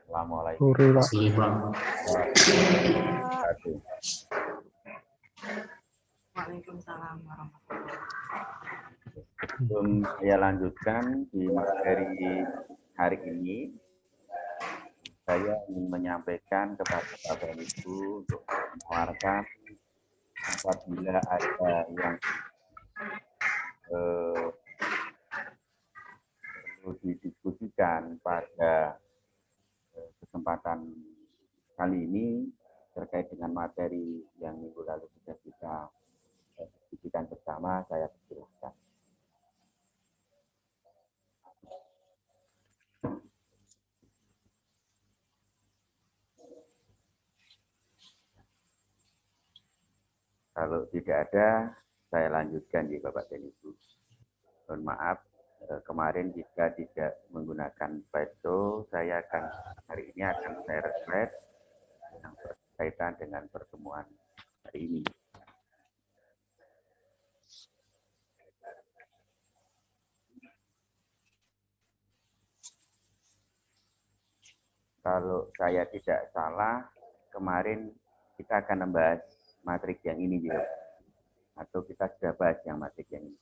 Assalamualaikum Sore, Pak. warahmatullahi wabarakatuh. Waalaikumsalam warahmatullahi wabarakatuh. Sebelum saya lanjutkan di materi hari ini, saya ingin menyampaikan kepada Bapak Ibu untuk menawarkan apabila ada yang perlu didiskusikan pada kesempatan kali ini terkait dengan materi yang minggu lalu sudah kita diskusikan bersama, saya persilahkan. Kalau tidak ada, saya lanjutkan di Bapak dan Ibu. Mohon maaf, kemarin jika tidak menggunakan slideshow, saya akan hari ini akan share slide yang berkaitan dengan pertemuan hari ini. Kalau saya tidak salah, kemarin kita akan membahas matrik yang ini juga. Atau kita sudah bahas yang matrik yang ini.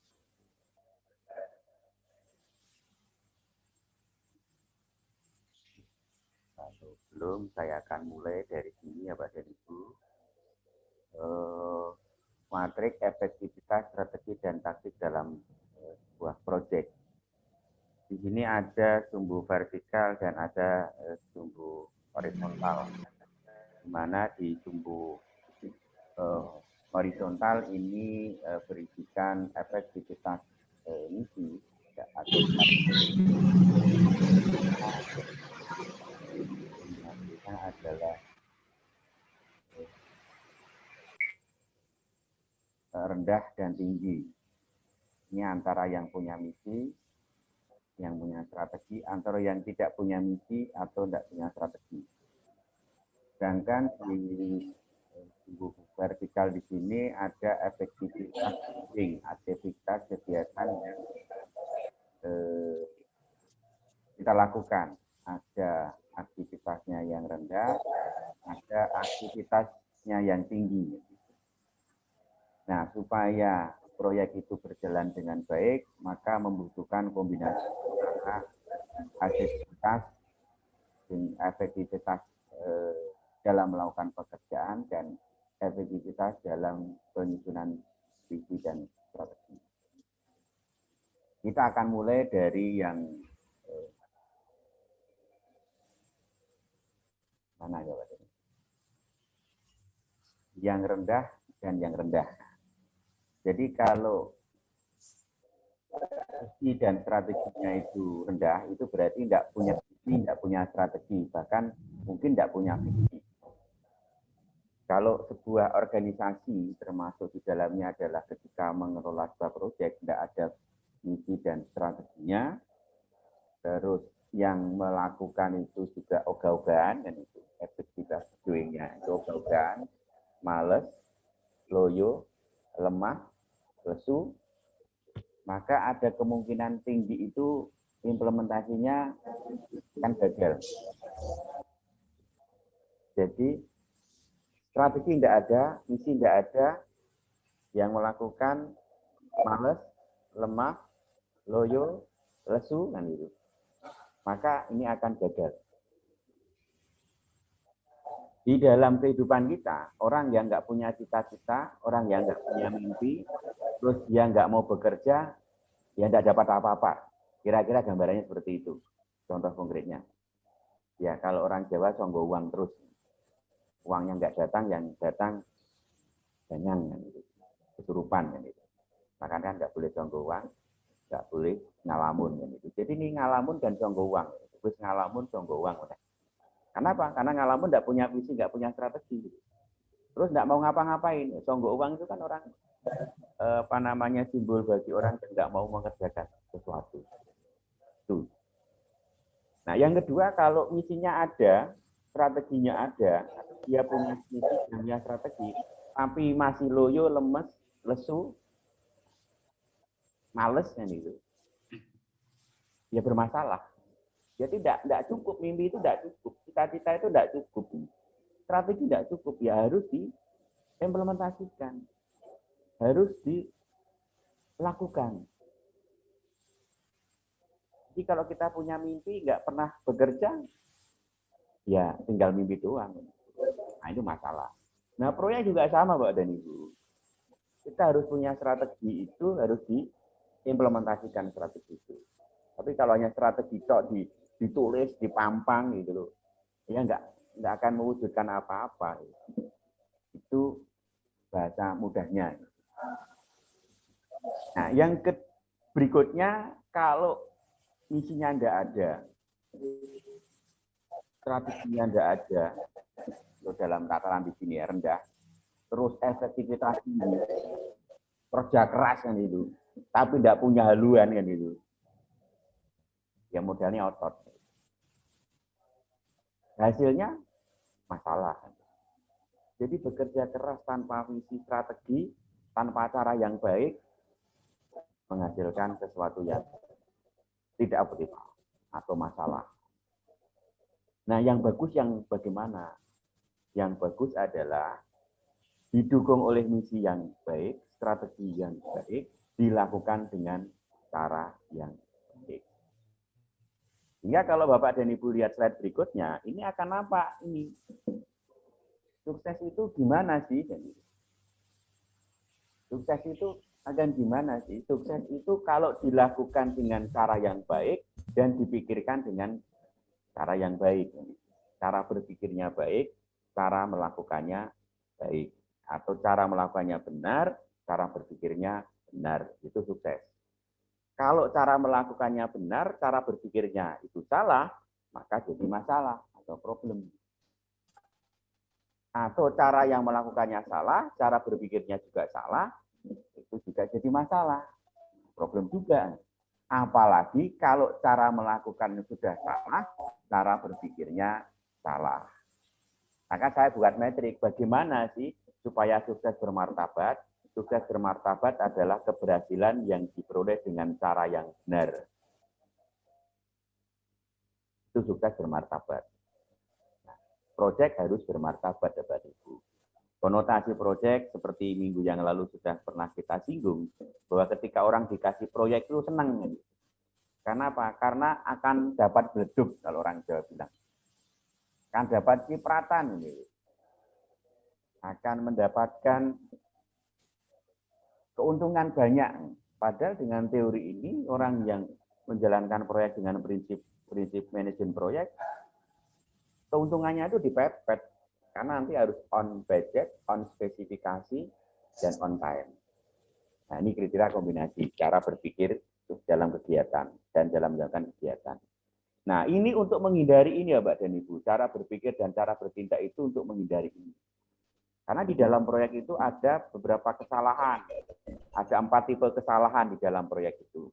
Kalau belum, saya akan mulai dari sini ya Pak dan Ibu. Matrik efektivitas, strategi, dan taktik dalam sebuah proyek. Di sini ada sumbu vertikal dan ada sumbu horizontal. Di mana di sumbu horizontal ini berisikan efektivitas emisi atau adalah rendah dan tinggi. Ini antara yang punya misi, yang punya strategi, antara yang tidak punya misi atau tidak punya strategi. Sedangkan di sumbu vertikal di sini ada efektivitas aktivitas kegiatan yang kita lakukan. Ada aktivitasnya yang rendah, ada aktivitasnya yang tinggi. Nah, supaya proyek itu berjalan dengan baik, maka membutuhkan kombinasi antara efektivitas dalam melakukan pekerjaan dan efektivitas dalam penyusunan visi dan strategi. Kita akan mulai dari yang mana ya Pak? Yang rendah dan yang rendah. Jadi kalau visi dan strateginya itu rendah, itu berarti tidak punya visi, tidak punya strategi, bahkan mungkin tidak punya visi. Kalau sebuah organisasi termasuk di dalamnya adalah ketika mengelola sebuah proyek tidak ada misi dan strateginya, terus yang melakukan itu juga ogah-ogahan, dan itu efektivitas doing-nya itu ogah-ogahan, males, loyo, lemah, lesu, maka ada kemungkinan tinggi itu implementasinya akan gagal. Jadi strategi tidak ada, misi tidak ada, yang melakukan males, lemah, loyo, lesu, kan gitu. Maka ini akan gagal. Di dalam kehidupan kita, orang yang nggak punya cita-cita, orang yang nggak punya mimpi, terus dia nggak mau bekerja, ya nggak dapat apa-apa. Kira-kira gambarannya seperti itu. Contoh konkretnya. Ya kalau orang Jawa songgo uang terus. Uangnya nggak datang, yang datang ganyang, gitu. Kesurupan. Gitu. Maka kan nggak boleh songgo uang, nggak boleh ngalamun. Gitu. Jadi ini ngalamun dan songgo uang. Terus ngalamun, songgo uang. Kenapa? Karena ngalamun nggak punya visi, nggak punya strategi. Gitu. Terus nggak mau ngapa-ngapain. Songgo uang itu kan orang simbol bagi orang yang nggak mau mengerjakan sesuatu. Tuh. Nah, yang kedua, kalau misinya ada, strateginya ada, dia punya misi dan punya strategi, tapi masih loyo, lemes, lesu, males, kan itu, ya bermasalah. Ya tidak cukup, mimpi itu tidak cukup. Kita cita-cita itu tidak cukup. Strategi tidak cukup, ya harus diimplementasikan. Harus dilakukan. Jadi kalau kita punya mimpi, nggak pernah bekerja, ya tinggal mimpi doang. Nah, itu masalah. Nah, proyek juga sama, Pak dan Ibu. Kita harus punya strategi itu, harus diimplementasikan strategi itu. Tapi kalau hanya strategi tok ditulis, dipampang gitu loh, ya nggak akan mewujudkan apa-apa. Itu bahasa mudahnya. Nah, yang berikutnya, kalau misinya nggak ada, strateginya nggak ada, dalam tataran di sini ya, rendah, terus efektivitas tinggi, kerja keras kan itu, tapi tidak punya haluan kan itu, ya modalnya otot. Hasilnya masalah. Jadi bekerja keras tanpa visi strategi, tanpa cara yang baik, menghasilkan sesuatu yang tidak optimal atau masalah. Nah, yang bagus yang bagaimana? Yang bagus adalah didukung oleh misi yang baik, strategi yang baik, dilakukan dengan cara yang baik. Sehingga kalau Bapak dan Ibu lihat slide berikutnya, ini akan nampak ini. Sukses itu gimana sih? Sukses itu akan gimana sih? Sukses itu kalau dilakukan dengan cara yang baik dan dipikirkan dengan cara yang baik. Cara berpikirnya baik, cara melakukannya baik. Atau cara melakukannya benar, cara berpikirnya benar. Itu sukses. Kalau cara melakukannya benar, cara berpikirnya itu salah, maka jadi masalah atau problem. Atau cara yang melakukannya salah, cara berpikirnya juga salah, itu juga jadi masalah. Problem juga. Apalagi kalau cara melakukannya sudah salah, cara berpikirnya salah. Maka saya buat metrik, bagaimana sih supaya sukses bermartabat? Sukses bermartabat adalah keberhasilan yang diperoleh dengan cara yang benar. Itu sukses bermartabat. Nah, proyek harus bermartabat, Bapak Ibu. Konotasi proyek seperti minggu yang lalu sudah pernah kita singgung, bahwa ketika orang dikasih proyek itu senang. Karena apa? Karena akan dapat beleduk, kalau orang Jawa bilang. Akan dapat cipratan. Akan mendapatkan keuntungan banyak. Padahal dengan teori ini, orang yang menjalankan proyek dengan prinsip manajemen proyek, keuntungannya itu dipepet. Karena nanti harus on budget, on spesifikasi, dan on time. Nah, ini kriteria kombinasi cara berpikir dalam kegiatan dan dalam menjalankan kegiatan. Nah, ini untuk menghindari ini ya, Mbak dan Ibu. Cara berpikir dan cara bertindak itu untuk menghindari ini. Karena di dalam proyek itu ada beberapa kesalahan. Ada 4 tipe kesalahan di dalam proyek itu.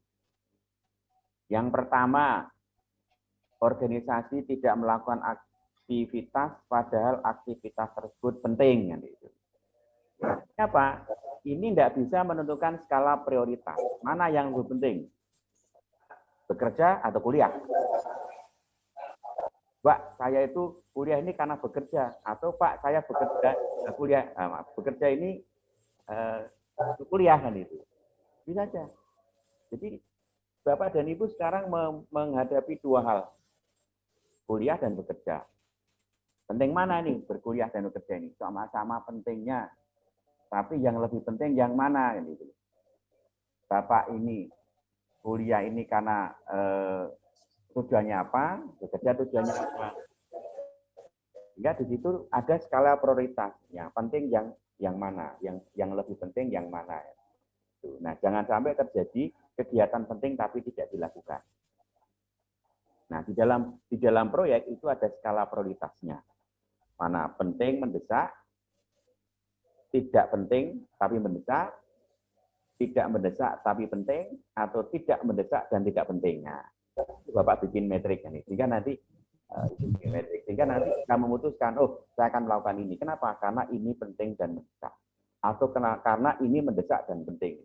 Yang pertama, organisasi tidak melakukan aktivitas padahal aktivitas tersebut penting. Kenapa? Ini tidak bisa menentukan skala prioritas. Mana yang lebih penting? Bekerja atau kuliah? Pak, saya itu kuliah ini karena bekerja. Atau Pak, saya bekerja kuliah. Bekerja ini kuliah kan itu. Bisa saja. Jadi Bapak dan Ibu sekarang menghadapi 2 hal. Kuliah dan bekerja. Penting mana nih berkuliah dan bekerja ini? Sama-sama pentingnya. Tapi yang lebih penting yang mana? Gitu. Bapak ini kuliah ini karena tujuannya apa? Bekerja tujuannya apa? Sehingga di situ ada skala prioritas. Yang penting yang mana? Yang lebih penting yang mana? Nah, jangan sampai terjadi kegiatan penting tapi tidak dilakukan. Nah, di dalam proyek itu ada skala prioritasnya. Mana penting, mendesak, tidak penting tapi mendesak, tidak mendesak tapi penting, atau tidak mendesak dan tidak penting. Nah, Bapak bikin metrik ini. Sehingga nanti kita memutuskan, oh saya akan melakukan ini. Kenapa? Karena ini penting dan mendesak. Atau karena ini mendesak dan penting.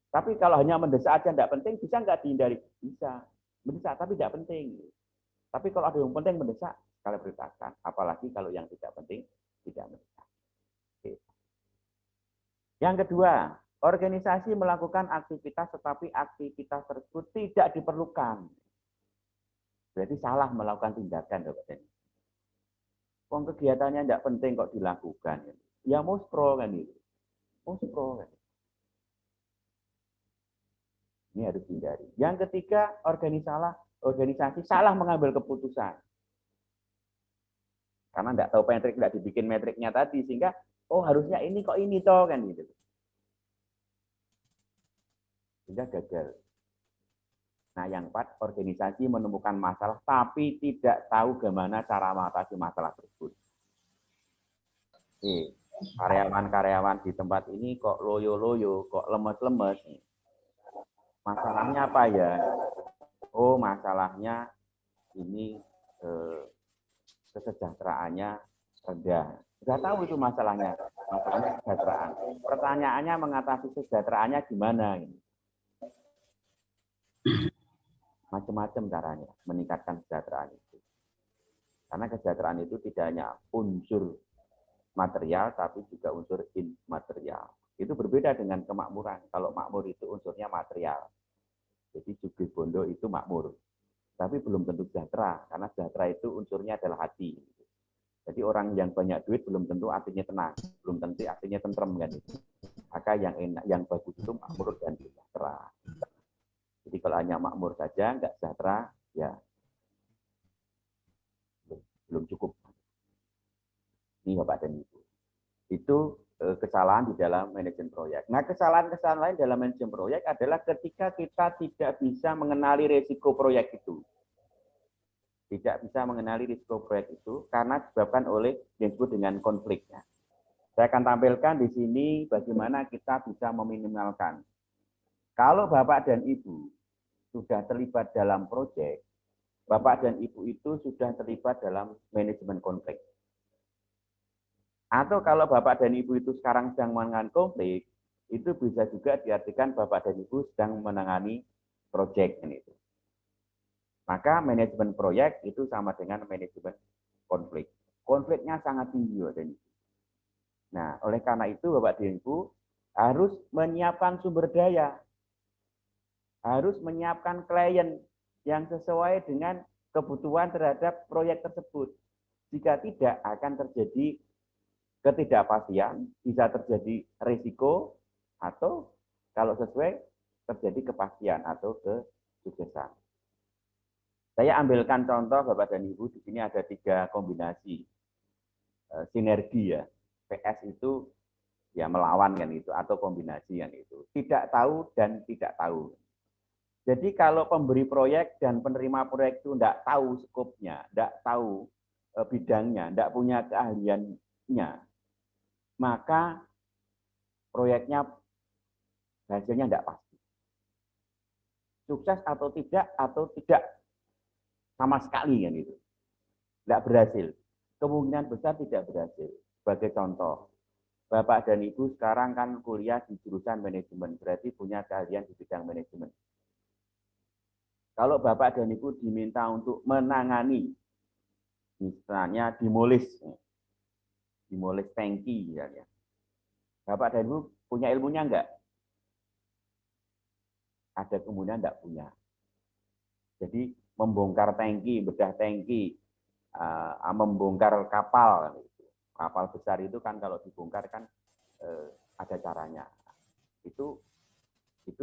Tapi kalau hanya mendesak aja tidak penting, bisa nggak dihindari? Bisa. Mendesak tapi tidak penting. Tapi kalau ada yang penting mendesak, kalian prioritaskan. Apalagi kalau yang tidak penting, tidak mendesak. Oke. Yang kedua, organisasi melakukan aktivitas tetapi aktivitas tersebut tidak diperlukan. Berarti salah melakukan tindakan, Bapak. Wong kegiatannya tidak penting kok dilakukan. Ya muspro kan itu. Muspro kan. Ini harus dihindari. Yang ketiga, organisasi salah mengambil keputusan. Karena tidak tahu metrik, tidak dibikin metriknya tadi, sehingga oh harusnya ini kok ini toh kan gitu. Sehingga gagal. Nah, yang keempat, organisasi menemukan masalah tapi tidak tahu bagaimana cara mengatasi masalah tersebut. Karyawan-karyawan di tempat ini kok loyo-loyo, kok lemes-lemes. Masalahnya apa ya? Oh, masalahnya ini kesejahteraannya rendah. Sudah tahu itu masalahnya kesejahteraan. Pertanyaannya mengatasi kesejahteraannya gimana? Macam-macam caranya meningkatkan kesejahteraan itu. Karena kesejahteraan itu tidak hanya unsur material, tapi juga unsur immaterial. Itu berbeda dengan kemakmuran. Kalau makmur itu unsurnya material. Jadi sugih bondo itu makmur. Tapi belum tentu sejahtera, karena sejahtera itu unsurnya adalah hati. Jadi orang yang banyak duit belum tentu artinya tenang, belum tentu artinya tentrem kan itu. Maka yang enak, yang bagus itu makmur dan sejahtera. Jadi kalau hanya makmur saja, nggak sejahtera, ya belum cukup. Ini Bapak dan Ibu. Itu kesalahan di dalam manajemen proyek. Nah, kesalahan-kesalahan lain dalam manajemen proyek adalah ketika kita tidak bisa mengenali risiko proyek itu. Tidak bisa mengenali risiko proyek itu karena disebabkan oleh yang disebut dengan konfliknya. Saya akan tampilkan di sini bagaimana kita bisa meminimalkan. Kalau Bapak dan Ibu sudah terlibat dalam proyek, Bapak dan Ibu itu sudah terlibat dalam manajemen konflik. Atau kalau Bapak dan Ibu itu sekarang sedang menangani konflik, itu bisa juga diartikan Bapak dan Ibu sedang menangani proyek ini. Maka manajemen proyek itu sama dengan manajemen konflik. Konfliknya sangat tinggi, Bapak dan Ibu. Nah, oleh karena itu Bapak dan Ibu harus menyiapkan sumber daya, harus menyiapkan klien yang sesuai dengan kebutuhan terhadap proyek tersebut. Jika tidak, akan terjadi ketidakpastian, bisa terjadi risiko, atau kalau sesuai, terjadi kepastian atau kesuksesan. Saya ambilkan contoh Bapak dan Ibu, di sini ada 3 kombinasi sinergi ya. PS itu ya melawan kan itu, atau kombinasi yang itu. Tidak tahu dan tidak tahu. Jadi kalau pemberi proyek dan penerima proyek itu tidak tahu skopnya, tidak tahu bidangnya, tidak punya keahliannya, maka proyeknya hasilnya tidak pasti. Sukses atau tidak sama sekali kan itu. Tidak berhasil. Kemungkinan besar tidak berhasil. Sebagai contoh, Bapak dan Ibu sekarang kan kuliah di jurusan manajemen, berarti punya keahlian di bidang manajemen. Kalau Bapak dan Ibu diminta untuk menangani, misalnya demolis tangki, misalnya. Bapak dan Ibu punya ilmunya enggak? Ada kemungkinan enggak punya. Jadi membongkar tangki, bedah tangki, membongkar kapal. Kapal besar itu kan kalau dibongkar kan ada caranya. Itu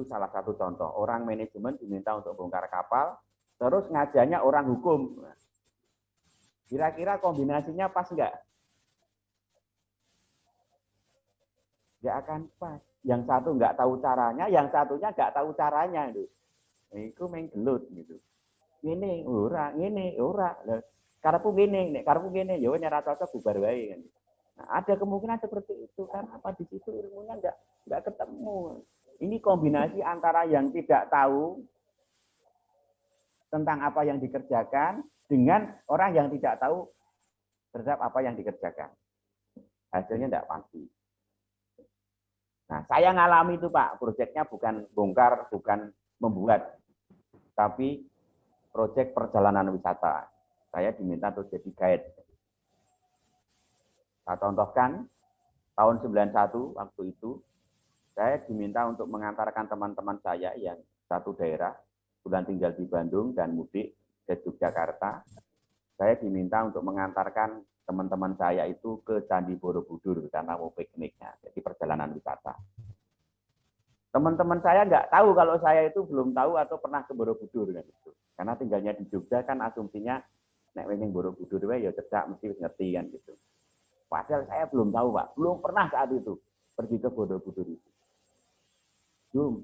salah satu contoh. Orang manajemen diminta untuk bongkar kapal, terus ngajarnya orang hukum. Kira-kira kombinasinya pas enggak? Enggak akan pas. Yang satu enggak tahu caranya, yang satunya enggak tahu caranya. Itu main gelut gitu. Ini ora. Karepku gini, karepku gini, ya nyara cocok bubar wae kan. Nah, ada kemungkinan seperti itu kan apa di situ ilmunya enggak ketemu. Ini kombinasi antara yang tidak tahu tentang apa yang dikerjakan dengan orang yang tidak tahu terhadap apa yang dikerjakan. Hasilnya tidak pasti. Nah, saya ngalami itu Pak, proyeknya bukan bongkar, bukan membuat, tapi proyek perjalanan wisata. Saya diminta untuk jadi guide. Saya contohkan, tahun 91 waktu itu, saya diminta untuk mengantarkan teman-teman saya yang satu daerah, bulan tinggal di Bandung dan mudik ke Yogyakarta. Saya diminta untuk mengantarkan teman-teman saya itu ke Candi Borobudur karena mau pikniknya, jadi perjalanan wisata. Teman-teman saya nggak tahu kalau saya itu belum tahu atau pernah ke Borobudur kan itu. Karena tinggalnya di Jogja kan asumsinya nek ning Borobudur ya cedak mesti ngerti kan gitu. Padahal saya belum tahu, Pak. Belum pernah saat itu pergi ke Borobudur itu. Jum,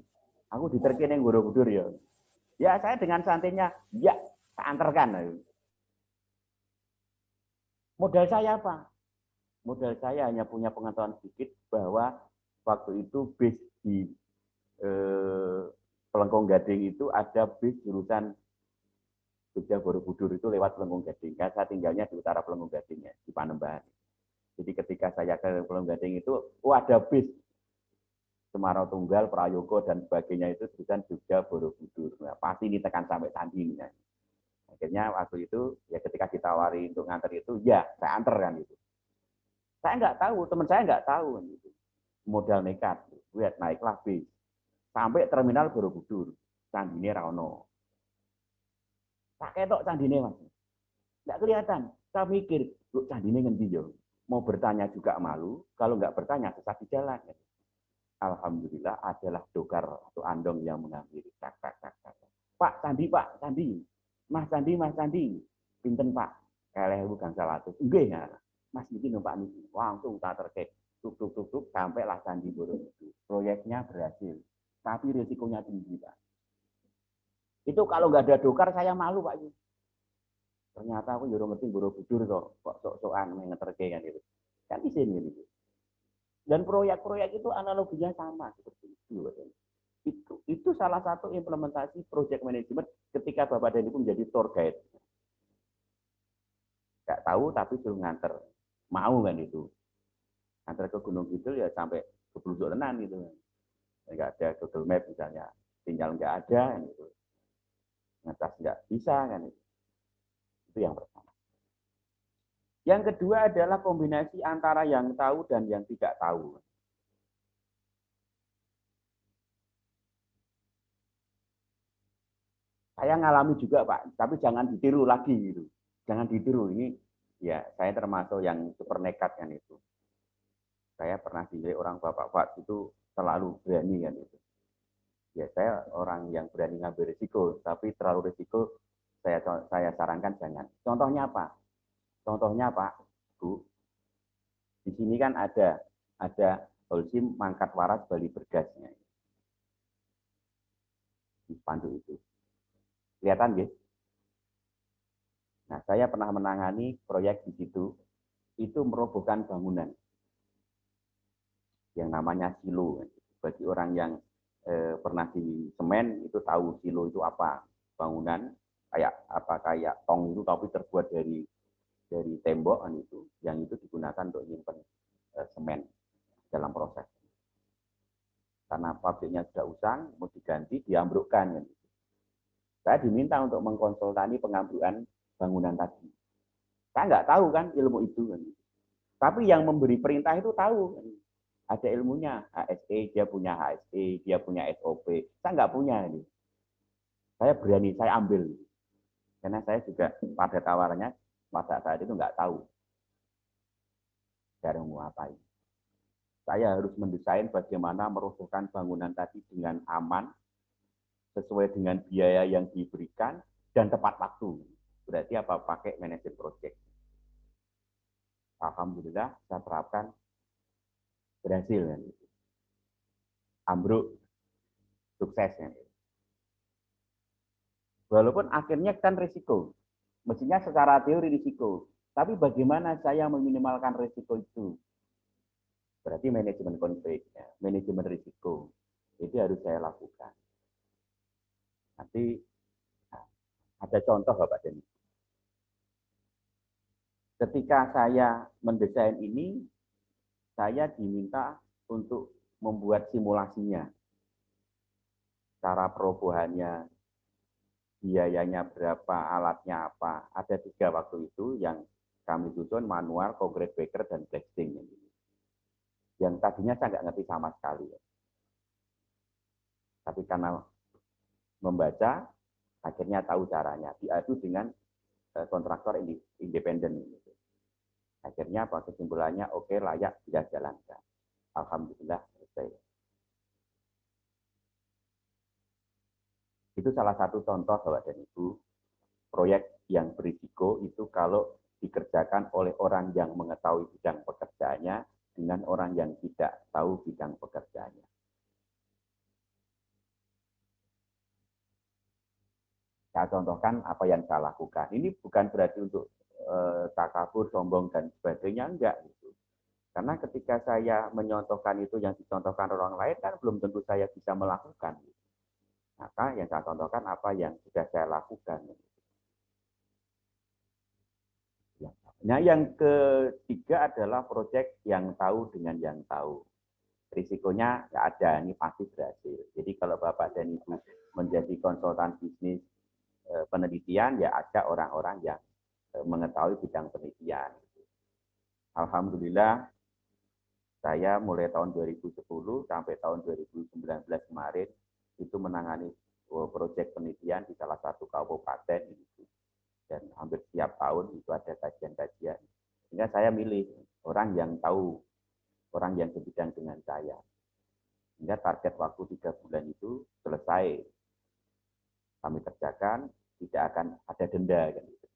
aku diterke ning Borobudur ya. Ya, saya dengan santainya, ya, tak antarkan. Modal saya apa? Modal saya hanya punya pengetahuan sedikit bahwa waktu itu bis di Pelengkong Gading itu ada bis jurusan Jogja Borobudur itu lewat Pelengkong Gading. Kan saya tinggalnya di utara Pelengkong Gading ya, di Panembahan. Jadi ketika saya ke Pelengkong Gading itu, ada bis Semarang Tunggal, Prayogo dan sebagainya itu jurusan Jogja Borobudur. Nah, pasti ditekan sampai Candi ini. Akhirnya waktu itu ya ketika ditawari untuk nganter itu, ya saya antar kan itu. Saya nggak tahu, teman saya nggak tahu kan gitu. Modal nekat, lihat naiklah bis sampai terminal Borobudur, Candine Rano. Tak ketok Candine Mas, nggak kelihatan. Saya mikir, lu Candine ngendi yo? Mau bertanya juga malu, kalau nggak bertanya sesat di jalan. Alhamdulillah adalah dokar atau andong yang mengakhiri. Pak Candi, Pak Candi, Mas Candi, Mas Candi, pinten Pak, kalih bukan salah tuh. Enggak ya, Mas niki numpak niki, langsung tak terkait, tuk, sampailah Candi Borobudur. Proyeknya berhasil, tapi risikonya tinggi Pak. Itu kalau nggak ada dokar saya malu Pak. Ternyata aku juru ngerti Borobudur kok sok-sokan ngeterke kan gitu. Kan di sini gitu. Dan proyek-proyek itu analoginya sama seperti itu. Itu salah satu implementasi project management ketika Bapak Denny itu menjadi tour guide. Nggak tahu tapi suruh nganter. Mau kan itu. Nganter ke Gunung Kidul ya sampai ke Bluduk Tenan gitu. Nggak ada Google Map misalnya. Sinyal nggak ada kan itu. Ngetas nggak bisa kan itu. Itu yang pertama. Yang kedua adalah kombinasi antara yang tahu dan yang tidak tahu. Saya ngalami juga Pak, tapi jangan ditiru lagi gitu. Jangan ditiru, ini ya saya termasuk yang super nekat kan itu. Saya pernah dinilai orang bapak-bapak itu terlalu berani kan itu. Ya saya orang yang berani ngambil risiko, tapi terlalu risiko saya sarankan jangan. Contohnya apa? Contohnya Pak, Bu, di sini kan ada Holcim Mangkat Waras Bali Bergasnya. Di spanduk itu. Kelihatan ya? Nah, saya pernah menangani proyek di situ, itu merobohkan bangunan yang namanya silo. Bagi orang yang pernah di semen itu tahu silo itu apa, bangunan kayak tong itu tapi terbuat dari tembok itu, yang itu digunakan untuk menyimpan semen dalam proses. Karena pabriknya sudah usang, mau diganti, diambrukkan. Saya diminta untuk mengkonsultasi pengambrukan bangunan tadi. Saya nggak tahu kan ilmu itu. Tapi yang memberi perintah itu tahu. Ada ilmunya, HSE, dia punya HSE, dia punya SOP. Saya nggak punya. Saya berani, saya ambil. Karena saya juga pada tawarannya, pada saat itu nggak tahu. Saya mau ngapain. Saya harus mendesain bagaimana merobohkan bangunan tadi dengan aman, sesuai dengan biaya yang diberikan, dan tepat waktu. Berarti apa? Pakai manajemen project. Alhamdulillah, saya terapkan berhasil. Kan? Ambruk, sukses. Kan? Walaupun akhirnya kan risiko. Mestinya secara teori risiko. Tapi bagaimana saya meminimalkan risiko itu? Berarti manajemen konflik, ya. Manajemen risiko. Itu harus saya lakukan. Nanti ada contoh Bapak Denny. Ketika saya mendesain ini, saya diminta untuk membuat simulasinya. Cara perobohannya, biayanya berapa, alatnya apa. Ada 3 waktu itu yang kami susun manual, concrete breaker, dan blasting. Yang tadinya saya nggak ngerti sama sekali. Tapi karena membaca, akhirnya tahu caranya. Diadu dengan kontraktor independen. Akhirnya kesimpulannya oke, layak, bisa jalankan. Alhamdulillah selesai. Itu salah satu contoh Bapak dan Ibu, proyek yang berisiko itu kalau dikerjakan oleh orang yang mengetahui bidang pekerjaannya dengan orang yang tidak tahu bidang pekerjaannya. Saya contohkan apa yang saya lakukan. Ini bukan berarti untuk takabur, sombong, dan sebagainya, enggak. Gitu. Karena ketika saya menyontohkan itu yang dicontohkan orang lain, kan belum tentu saya bisa melakukan. Gitu. Maka yang saya contohkan apa yang sudah saya lakukan. Nah, yang ketiga adalah proyek yang tahu dengan yang tahu. Risikonya nggak ada, ini pasti berhasil. Jadi kalau Bapak dan Ibu menjadi konsultan bisnis penelitian, ya ada orang-orang yang mengetahui bidang penelitian. Alhamdulillah, saya mulai tahun 2010 sampai tahun 2019 kemarin itu menangani proyek penelitian di salah satu kabupaten dan hampir setiap tahun itu ada kajian-kajian. Sehingga saya milih orang yang tahu, orang yang sebidang dengan saya. Sehingga target waktu 3 bulan itu selesai kami kerjakan, tidak akan ada denda kan gitu.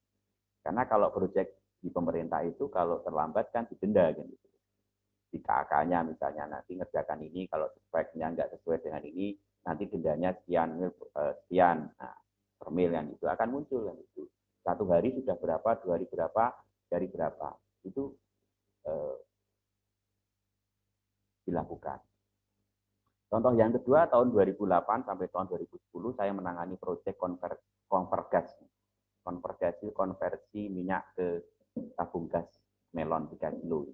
Karena kalau proyek di pemerintah itu kalau terlambat kan didenda kan gitu. Di KK-nya misalnya nanti ngerjakan ini, kalau speknya nggak sesuai dengan ini, nanti dendanya sekian, nah, per mil yang itu akan muncul kan itu. 1 hari sudah berapa, 2 hari berapa, dari berapa, itu dilakukan. Contoh yang kedua, tahun 2008 sampai tahun 2010 saya menangani proyek konversi minyak ke tabung gas melon 3 kilo.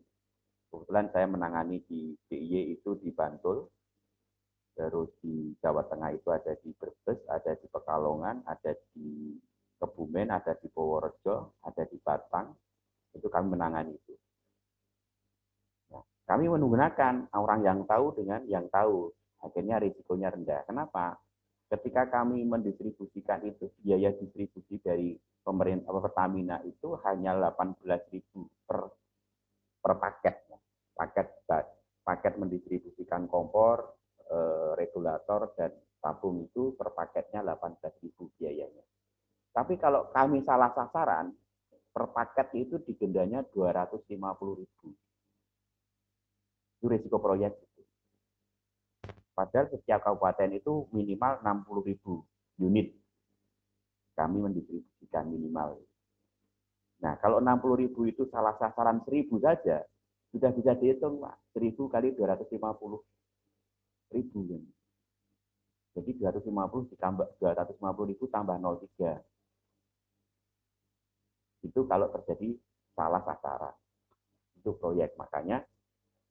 Kebetulan saya menangani di DIY itu di Bantul, terus di Jawa Tengah itu ada di Brebes, ada di Pekalongan, ada di Kebumen, ada di Purworejo, ada di Batang, itu kami menangani itu. Nah, kami menggunakan orang yang tahu dengan yang tahu, akhirnya risikonya rendah. Kenapa? Ketika kami mendistribusikan itu, biaya distribusi dari pemerintah Pertamina itu hanya 18.000 per paket. Paket mendistribusikan kompor, regulator, dan tabung itu per paketnya 18.000 biayanya. Tapi kalau kami salah sasaran, per paket itu didendanya 250.000. Itu risiko proyek. Padahal setiap kabupaten itu minimal 60.000 unit. Kami mendistribusikan minimal. Nah, kalau 60.000 itu salah sasaran 1.000 saja, sudah bisa dihitung, Pak. 1.000 kali 250.000. Jadi 250 ditambah 250.000 tambah 0,3. Itu kalau terjadi salah sasaran. Itu proyek. Makanya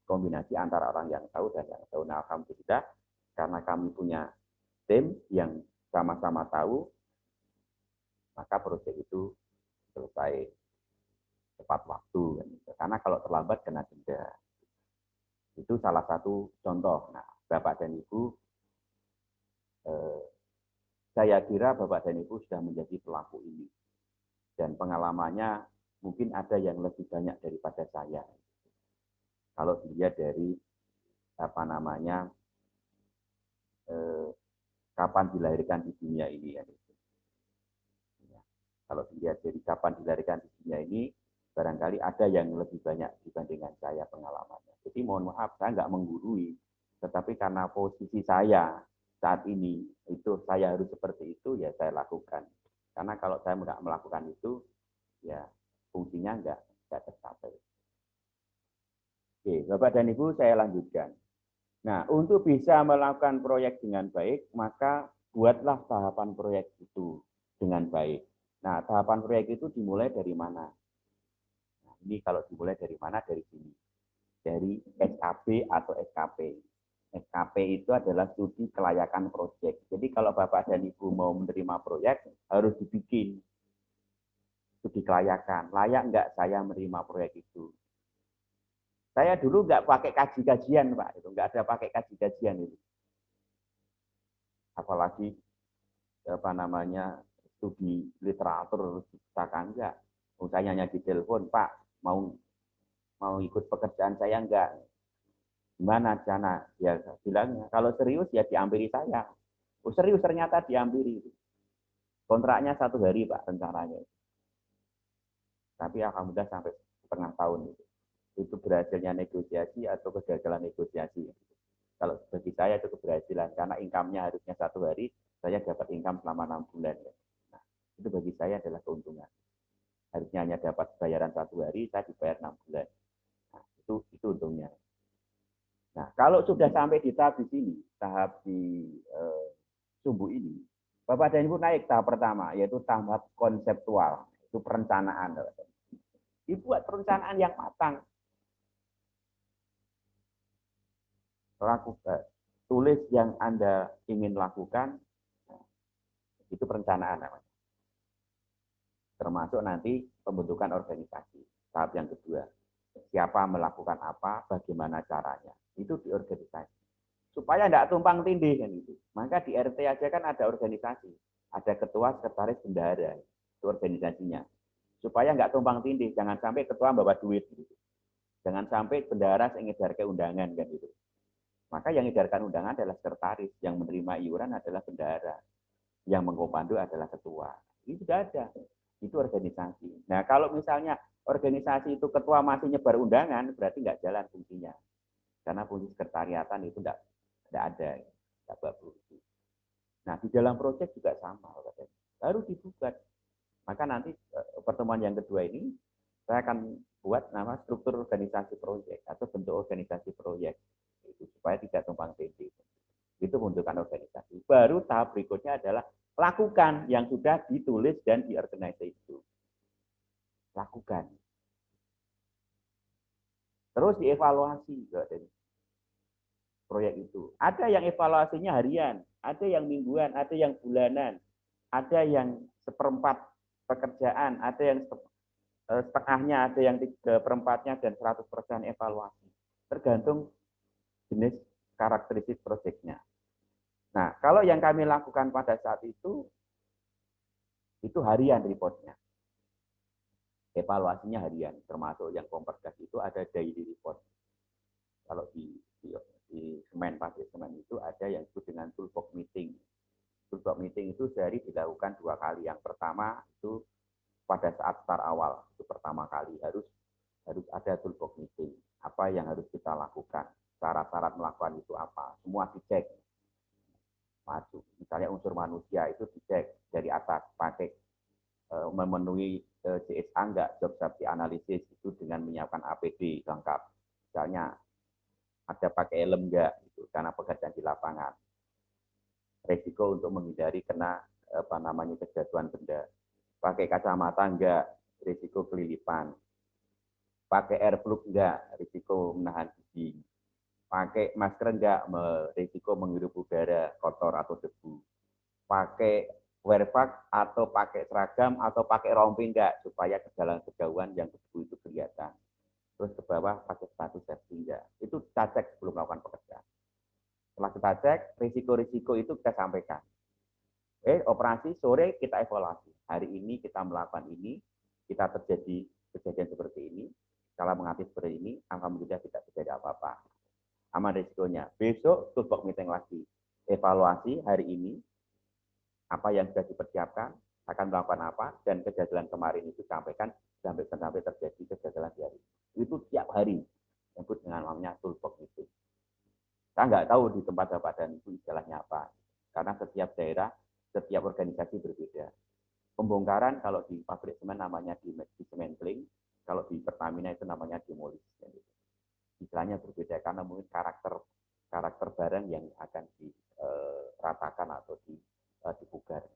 kombinasi antara orang yang tahu dan yang tahu. Nah, alhamdulillah, karena kami punya tim yang sama-sama tahu, maka proyek itu selesai tepat waktu. Karena kalau terlambat kena denda. Itu salah satu contoh. Nah, Bapak dan Ibu, saya kira Bapak dan Ibu sudah menjadi pelaku ini. Dan pengalamannya mungkin ada yang lebih banyak daripada saya. Kalau dilihat dari kapan dilahirkan di dunia ini. Kalau dilihat dari kapan dilahirkan di dunia ini, barangkali ada yang lebih banyak dibandingkan saya pengalamannya. Jadi mohon maaf, saya nggak menggurui, tetapi karena posisi saya saat ini, itu saya harus seperti itu, ya saya lakukan. Karena kalau saya nggak melakukan itu, ya fungsinya nggak tercapai. Oke, Bapak dan Ibu, saya lanjutkan. Nah, untuk bisa melakukan proyek dengan baik, maka buatlah tahapan proyek itu dengan baik. Nah, tahapan proyek itu dimulai dari mana? Nah, ini kalau dimulai dari mana? Dari sini. Dari SKB atau SKP. SKP itu adalah studi kelayakan proyek. Jadi kalau Bapak dan Ibu mau menerima proyek, harus dibikin studi kelayakan. Layak nggak saya menerima proyek itu? Saya dulu nggak pakai kaji-kajian, Pak. Itu nggak ada pakai kaji-kajian itu. Apalagi apa namanya studi literatur diciptakan enggak. Saya hanya di telepon, Pak, mau ikut pekerjaan saya enggak? Gimana sana? Ya bilangnya, kalau serius ya diampiri saya. Oh serius ternyata diampiri. Kontraknya 1 hari Pak rencananya. Tapi alhamdulillah sampai setengah tahun itu. Itu berhasilnya negosiasi atau kegagalan negosiasi. Kalau bagi saya itu keberhasilan karena income-nya harusnya 1 hari, saya dapat income selama 6 bulan. Nah, itu bagi saya adalah keuntungan. Harusnya hanya dapat bayaran 1 hari, saya dibayar 6 bulan. Nah, itu untungnya. Nah, kalau sudah sampai di tahap di sini, tahap di sumbu ini, Bapak dan Ibu naik tahap pertama, yaitu tahap konseptual, itu perencanaan. Dibuat perencanaan yang matang. Lakukan. Tulis yang Anda ingin lakukan, itu perencanaan namanya. Termasuk nanti pembentukan organisasi. Tahap yang kedua, siapa melakukan apa, bagaimana caranya. Itu di organisasi. Supaya tidak tumpang tindih kan itu. Maka di RT aja kan ada organisasi, ada ketua, sekretaris, bendahara, itu organisasinya. Supaya nggak tumpang tindih, jangan sampai ketua bawa duit gitu. Jangan sampai bendahara mengedarkan undangan kan gitu. Maka yang mengedarkan undangan adalah sekretaris, yang menerima iuran adalah bendahara, yang mengkomando adalah ketua. Ini sudah ada, itu organisasi. Nah kalau misalnya organisasi itu ketua masih nyebar undangan, berarti nggak jalan fungsinya. Karena fungsi sekretariatan itu tidak ada, tidak bagus. Nah di dalam proyek juga sama, baru dibuat. Maka nanti pertemuan yang kedua ini saya akan buat nama struktur organisasi proyek atau bentuk organisasi proyek itu supaya tidak tumpang tindih. Itu pembentukan organisasi. Baru tahap berikutnya adalah lakukan yang sudah ditulis dan diorganisasi itu. Lakukan. Terus dievaluasi dari proyek itu. Ada yang evaluasinya harian, ada yang mingguan, ada yang bulanan, ada yang seperempat pekerjaan, ada yang setengahnya, ada yang 3/4-nya, dan 100% evaluasi. Tergantung jenis karakteristik proyeknya. Nah, kalau yang kami lakukan pada saat itu harian reportnya. Evaluasinya harian, termasuk yang Kompergas itu ada daily report. Kalau di Semen, pabrik semen itu ada yang disebut dengan toolbox meeting. Toolbox meeting itu sehari dilakukan 2 kali. Yang pertama itu pada saat start awal, itu pertama kali harus ada toolbox meeting. Apa yang harus kita lakukan? Syarat-syarat melakukan itu apa? Semua dicek. Maju. Misalnya unsur manusia itu dicek dari atas, pakai memenuhi CSA enggak, job safety analysis itu dengan menyiapkan APD lengkap. Misalnya ada pakai helm enggak, gitu, karena pekerjaan di lapangan. Resiko untuk menghindari kena kejatuhan benda. Pakai kacamata enggak, risiko kelilipan. Pakai airplug enggak, risiko menahan gigi. Pakai masker enggak, risiko menghirup udara kotor atau debu. Pakai wearpack atau pakai seragam atau pakai rompi enggak, supaya kejauhan yang debu itu kelihatan. Terus ke bawah pakai sepatu safety enggak. Itu kita cek sebelum melakukan pekerjaan. Setelah kita cek, risiko-risiko itu kita sampaikan. Operasi sore kita evaluasi. Hari ini kita melakukan ini, kita terjadi kejadian seperti ini, kalau mengatasi seperti ini, alhamdulillah tidak terjadi apa-apa. Aman risikonya. Besok toolbox meeting lagi. Evaluasi hari ini, apa yang sudah dipersiapkan, akan melakukan apa, dan kegagalan kemarin itu sampaikan sampai terjadi kegagalan di hari. Itu tiap hari. Yang disebut dengan namanya toolbox meeting. Saya nggak tahu di tempat Bapak dan Ibu istilahnya apa. Karena setiap daerah, setiap organisasi berbeda. Pembongkaran kalau di pabrik semen namanya dismantling, kalau di Pertamina itu namanya demolish. Istilahnya berbeda karena mungkin karakter barang yang akan diratakan atau dipugar.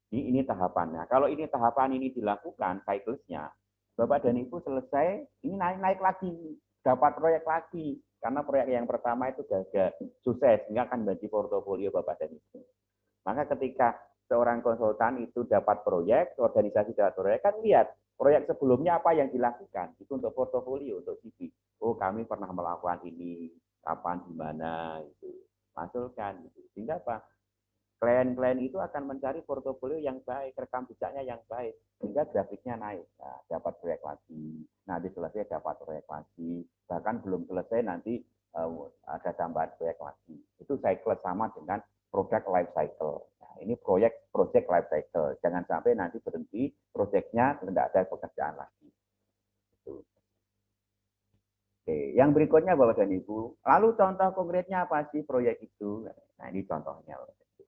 Ini tahapannya. Kalau ini tahapan ini dilakukan, cyclesnya, Bapak dan Ibu selesai, ini naik lagi, dapat proyek lagi. Karena proyek yang pertama itu gagal, sukses, sehingga akan menjadi portofolio Bapak dan Ibu. Maka ketika seorang konsultan itu dapat proyek, organisasi dapat proyek, kan lihat proyek sebelumnya apa yang dilakukan. Itu untuk portofolio, untuk CV. Oh, kami pernah melakukan ini, kapan, di mana, itu. Masukkan. Gitu. Sehingga apa? Klien-klien itu akan mencari portofolio yang baik, rekam jejaknya yang baik, sehingga grafiknya naik. Nah, dapat proyek lagi, nanti selesai dapat proyek lagi, bahkan belum selesai nanti ada tambahan proyek lagi. Itu cycle sama dengan product life cycle. Nah, ini project life cycle. Jangan sampai nanti berhenti proyeknya tidak ada pekerjaan lagi. Itu. Oke, yang berikutnya Bapak dan Ibu, lalu contoh konkretnya apa sih proyek itu? Nah, ini contohnya.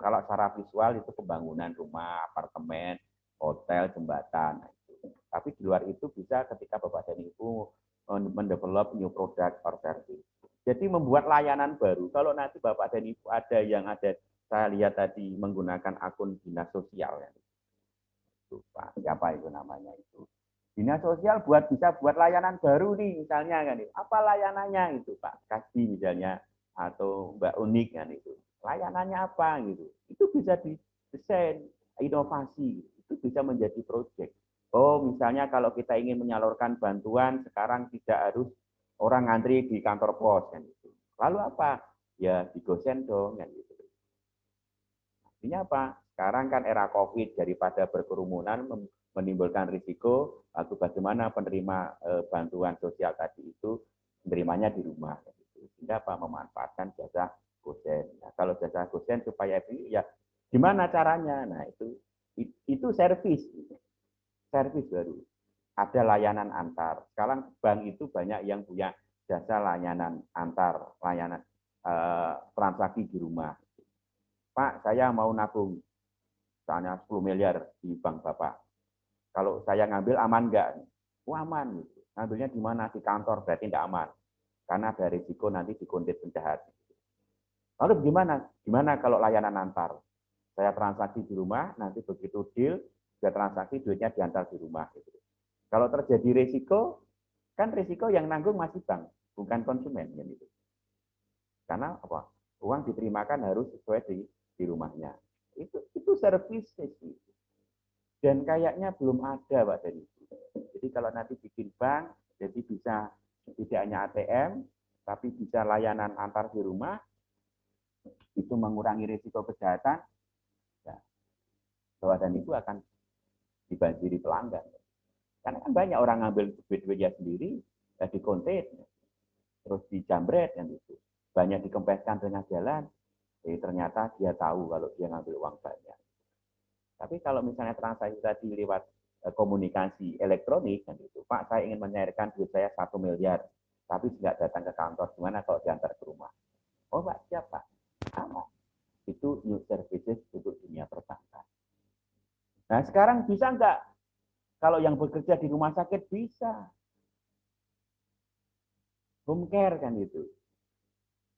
Kalau secara visual itu pembangunan rumah, apartemen, hotel, jembatan. Nah, itu. Tapi di luar itu bisa ketika Bapak dan Ibu mendevelop new product or service. Jadi membuat layanan baru. Kalau nanti Bapak dan Ibu ada, saya lihat tadi menggunakan akun dinas sosial. Ya. Itu, Pak, siapa itu namanya itu? Dinas sosial bisa buat layanan baru nih misalnya kan. Apa layanannya itu Pak? Kasih misalnya atau Mbak Unik kan itu. Layanannya apa gitu. Itu bisa didesain, inovasi, itu bisa menjadi proyek. Oh, misalnya kalau kita ingin menyalurkan bantuan sekarang tidak harus orang ngantri di kantor pos kan itu. Lalu apa? Ya digosen dong kan gitu. Artinya apa? Sekarang kan era Covid daripada berkerumunan menimbulkan risiko, lalu bagaimana penerima bantuan sosial tadi itu menerimanya di rumah. Gitu. Sehingga apa? Memanfaatkan jasa gosen. Nah, kalau jasa gosen supaya ya gimana caranya? Nah itu servis baru. Ada layanan antar. Sekarang bank itu banyak yang punya jasa layanan antar, layanan transaksi di rumah. Pak, saya mau nabung, misalnya 10 miliar di bank Bapak. Kalau saya ngambil aman enggak? Oh, aman. Ngambilnya di mana? Di kantor, berarti tidak aman. Karena ada risiko nanti dikuntit penjahat. Lalu gimana? Gimana kalau layanan antar? Saya transaksi di rumah, nanti begitu deal, saya transaksi duitnya diantar di rumah. Kalau terjadi risiko, kan risiko yang nanggung masih bank, bukan konsumen. Gitu. Karena apa? Uang diterimakan harus sesuai di rumahnya. Itu servis. Dan kayaknya belum ada Pak dari itu. Jadi kalau nanti bikin bank, jadi bisa tidak hanya ATM, tapi bisa layanan antar di rumah, itu mengurangi risiko kejahatan, ya, bahwa dan itu akan dibanjiri pelanggan. Karena kan banyak orang ngambil duit-duitnya sendiri, ya dikontet, terus dijambret, yang itu. Banyak dikempeskan tengah jalan, ternyata dia tahu kalau dia ngambil uang banyak. Tapi kalau misalnya transaksi tadi lewat komunikasi elektronik, kan itu, Pak, saya ingin menyairkan duit saya 1 miliar, tapi tidak datang ke kantor, gimana kalau diantar ke rumah? Oh, Pak, siapa? Sama. Itu new services untuk dunia perbankan. Nah, sekarang bisa nggak? Kalau yang bekerja di rumah sakit bisa. Home care kan itu.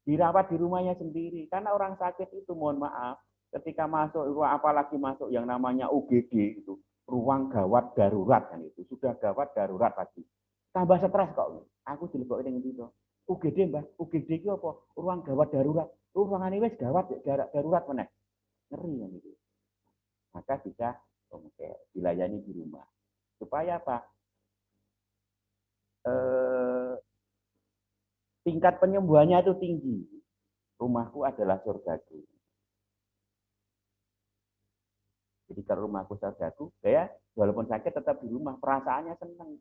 Dirawat di rumahnya sendiri. Karena orang sakit itu, mohon maaf, ketika masuk, apalagi masuk yang namanya UGD, itu ruang gawat darurat kan itu. Sudah gawat darurat lagi. Tambah stres kok. Aku dilebok ini gitu. UGD Mbak, UGD itu apa? Ruang gawat darurat. Ruangan ini gawat darurat mana? Ngeri kan itu. Maka bisa dilayani di rumah. Supaya apa? Tingkat penyembuhannya itu tinggi. Rumahku adalah surgaku. Jadi kalau rumahku surgaku, saya walaupun sakit tetap di rumah, perasaannya senang.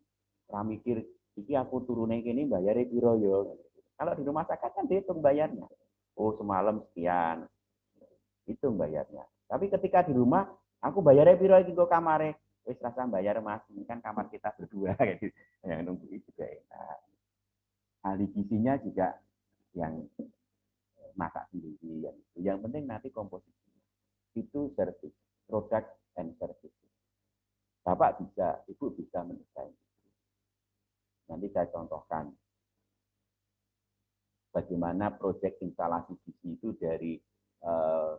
Ora mikir, iki aku turune kene bayare piro yo. Kalau di rumah sakit kan dihitung bayarnya. Oh, semalam sekian. Itu bayarnya. Tapi ketika di rumah, aku bayarnya piro iki kok kamare. Wis rasa bayar Mas, ini kan kamar kita berdua gitu. Yang nunggu itu juga enak. Ahli gizinya juga yang masak sendiri. Yang penting nanti komposisinya. Itu service, product and service. Bapak bisa, Ibu bisa mendesain. Nanti saya contohkan bagaimana proyek instalasi gizi itu dari